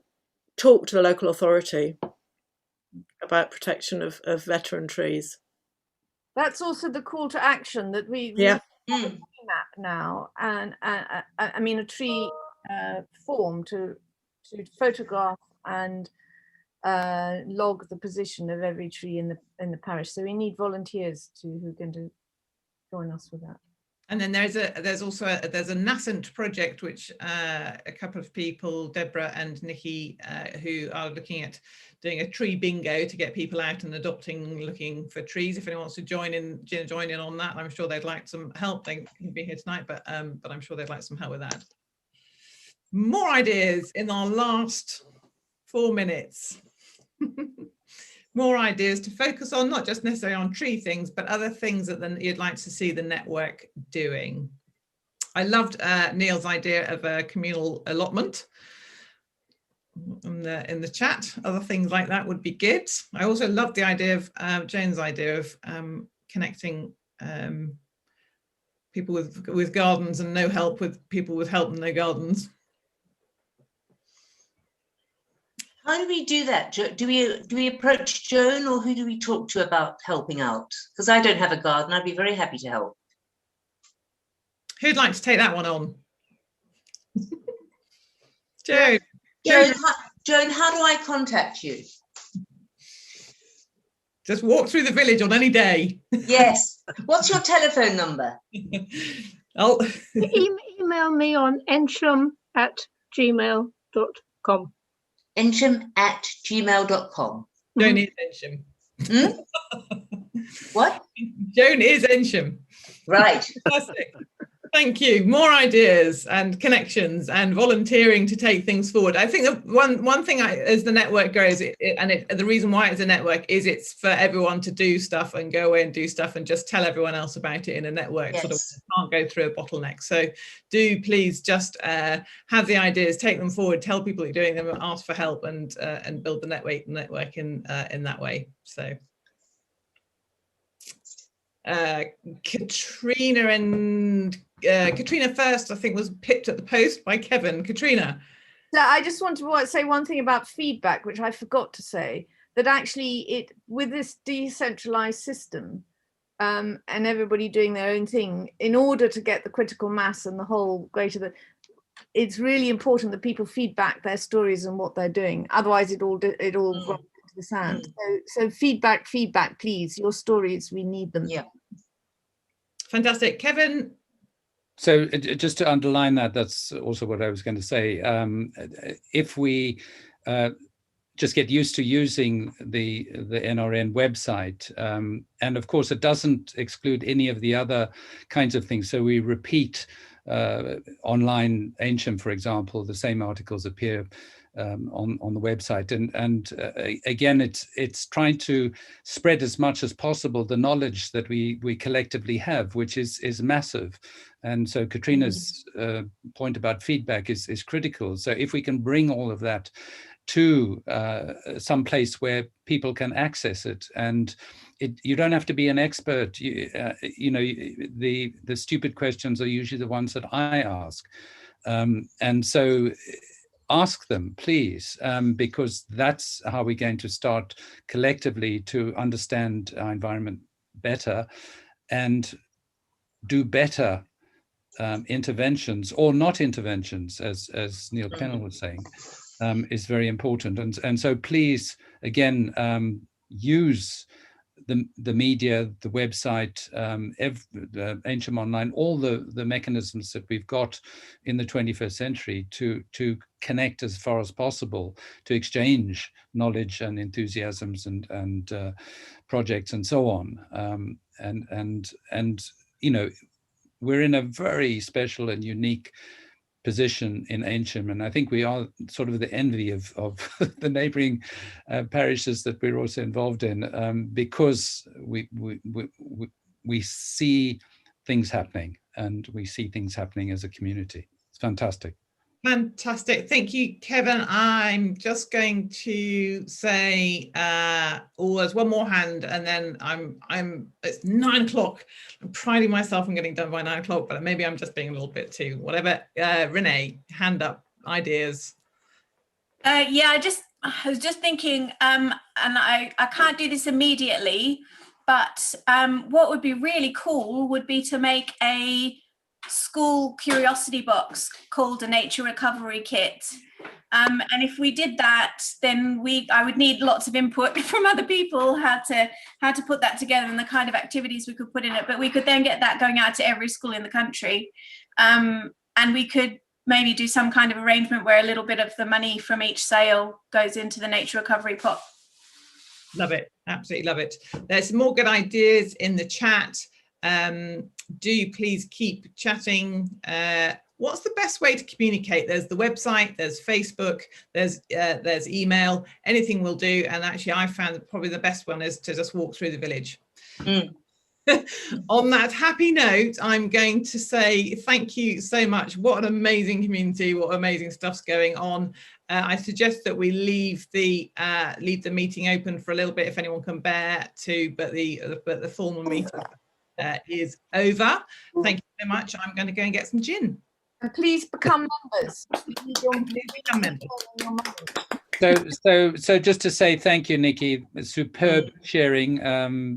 talk to the local authority about protection of veteran trees. That's also the call to action that we have a tree map now, and I mean a tree form to photograph and log the position of every tree in the parish. So we need volunteers who are going to join us with that. And then there's also a nascent project which a couple of people, Deborah and Nikki, who are looking at doing a tree bingo to get people out and looking for trees. If anyone wants to join in on that, I'm sure they'd like some help. They can be here tonight, but I'm sure they'd like some help with that. More ideas in our last 4 minutes. More ideas to focus on, not just necessarily on tree things, but other things that you'd like to see the network doing. I loved Neil's idea of a communal allotment in the chat. Other things like that would be good. I also loved the idea of Jane's idea of connecting people with gardens and no help with people with help and no gardens. How do we do that? Do we approach Joan, or who do we talk to about helping out? Because I don't have a garden. I'd be very happy to help. Who'd like to take that one on? Joan, Joan, how do I contact you? Just walk through the village on any day. Yes. What's your telephone number? Oh. Email me on eynsham@gmail.com. Eynsham@gmail.com. Joan is Eynsham. What? Joan is Eynsham. Right. Fantastic. Thank you. More ideas and connections and volunteering to take things forward. I think that one thing as the network grows, the reason why it's a network is it's for everyone to do stuff and go away and do stuff and just tell everyone else about it in a network. Yes. Sort of can't go through a bottleneck. So do please just have the ideas, take them forward, tell people you're doing them, ask for help, and build the network in that way. So. Katrina first, I think, was picked at the post by Kevin. Katrina. So I just want to say one thing about feedback, which I forgot to say, that actually with this decentralized system and everybody doing their own thing, in order to get the critical mass and the whole it's really important that people feedback their stories and what they're doing. Otherwise it all runs into the sand. So feedback, please. Your stories, we need them. Yeah. Fantastic. Kevin. So just to underline that's also what I was going to say. If we just get used to using the NRN website, and of course it doesn't exclude any of the other kinds of things. So we repeat online Eynsham, for example, the same articles appear on the website, and again, it's trying to spread as much as possible the knowledge that we collectively have, which is massive. And so Katrina's point about feedback is critical. So if we can bring all of that to some place where people can access it, and you don't have to be an expert. The stupid questions are usually the ones that I ask, and so ask them, please, because that's how we're going to start collectively to understand our environment better and do better interventions, or not interventions, as Neil Pennell was saying, is very important. And so please, again, use the media, the website, Eynsham Online, all the mechanisms that we've got in the 21st century to connect as far as possible, to exchange knowledge and enthusiasms and projects and so on. And we're in a very special and unique position in Eynsham, and I think we are sort of the envy of the neighbouring parishes that we're also involved in, because we see things happening, and we see things happening as a community. It's fantastic. Fantastic. Thank you, Kevin. I'm just going to say, there's one more hand, and then it's 9 o'clock. I'm priding myself on getting done by 9 o'clock, but maybe I'm just being a little bit too whatever. Renee, hand up, ideas. Yeah, I was just thinking, and I can't do this immediately, but what would be really cool would be to make a school curiosity box called a nature recovery kit. And if we did that, then I would need lots of input from other people how to put that together and the kind of activities we could put in it. But we could then get that going out to every school in the country. And we could maybe do some kind of arrangement where a little bit of the money from each sale goes into the nature recovery pot. Love it. Absolutely love it. There's some more good ideas in the chat. Do please keep chatting. What's the best way to communicate? There's the website, there's Facebook, there's email, anything will do. And actually I found that probably the best one is to just walk through the village. On that happy note, I'm going to say thank you so much. What an amazing community, what amazing stuff's going on. I suggest that we leave the meeting open for a little bit if anyone can bear to, but the formal meeting is over. Thank you so much. I'm going to go and get some gin. And please become members. Become members. So just to say thank you, Nikki. Superb sharing.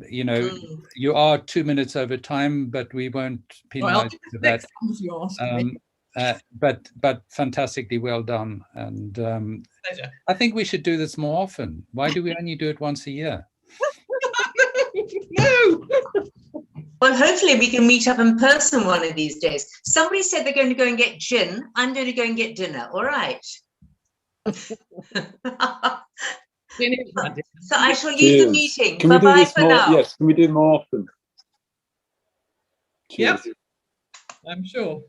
You know, you are 2 minutes over time, but we won't penalize you for that. But fantastically well done. And I think we should do this more often. Why do we only do it once a year? No. Well, hopefully we can meet up in person one of these days. Somebody said they're going to go and get gin. I'm going to go and get dinner. All right. So I shall leave the meeting. Bye-bye for now. Yes, can we do more often? Yep, I'm sure.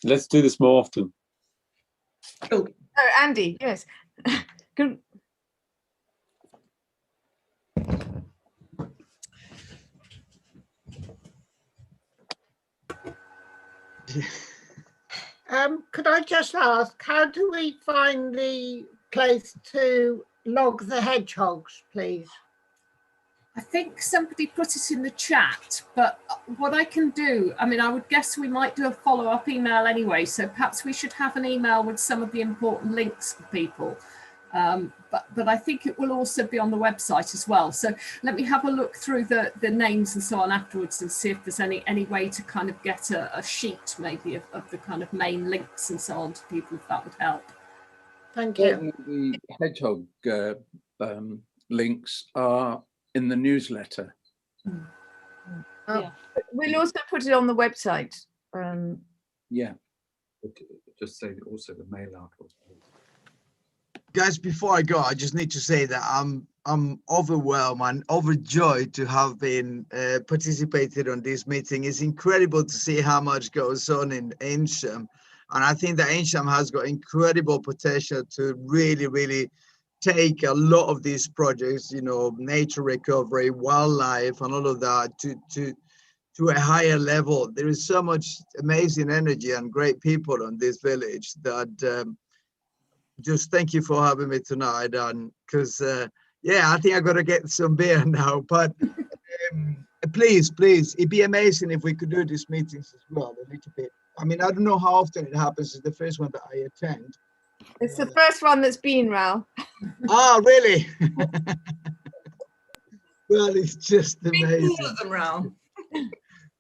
Let's do this more often. Cool. Oh, Andy, yes. Good. Could I just ask, how do we find the place to log the hedgehogs, please? I think somebody put it in the chat, but what I can do, I mean, I would guess we might do a follow-up email anyway, so perhaps we should have an email with some of the important links for people. But I think it will also be on the website as well. So let me have a look through the names and so on afterwards and see if there's any way to kind of get a sheet maybe of the kind of main links and so on to people, if that would help. Thank you. The Hedgehog links are in the newsletter. Yeah. We'll also put it on the website. Yeah. Just say also the mail out. Guys, before I go, I just need to say that I'm overwhelmed and overjoyed to have been participated on this meeting. It's incredible to see how much goes on in Eynsham, and I think that Eynsham has got incredible potential to really take a lot of these projects, you know, nature recovery, wildlife, and all of that to a higher level. There is so much amazing energy and great people on this village that. Just thank you for having me tonight, and because yeah, I think I got to get some beer now, but please it'd be amazing if we could do these meetings as well a little bit. I mean, I don't know how often it happens. It's the first one that I attend. It's the first one that's been, Raoul. Oh, really? Well, it's just amazing. All of them, Raoul.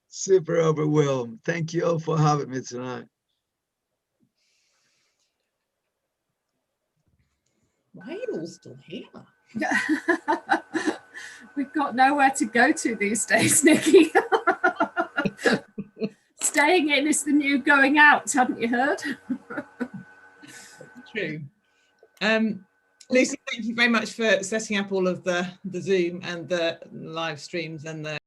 Super overwhelmed. Thank you all for having me tonight. Why are you all still here? We've got nowhere to go to these days, Nikki. Staying in is the new going out, hadn't you heard? True. Lucy, thank you very much for setting up all of the Zoom and the live streams and the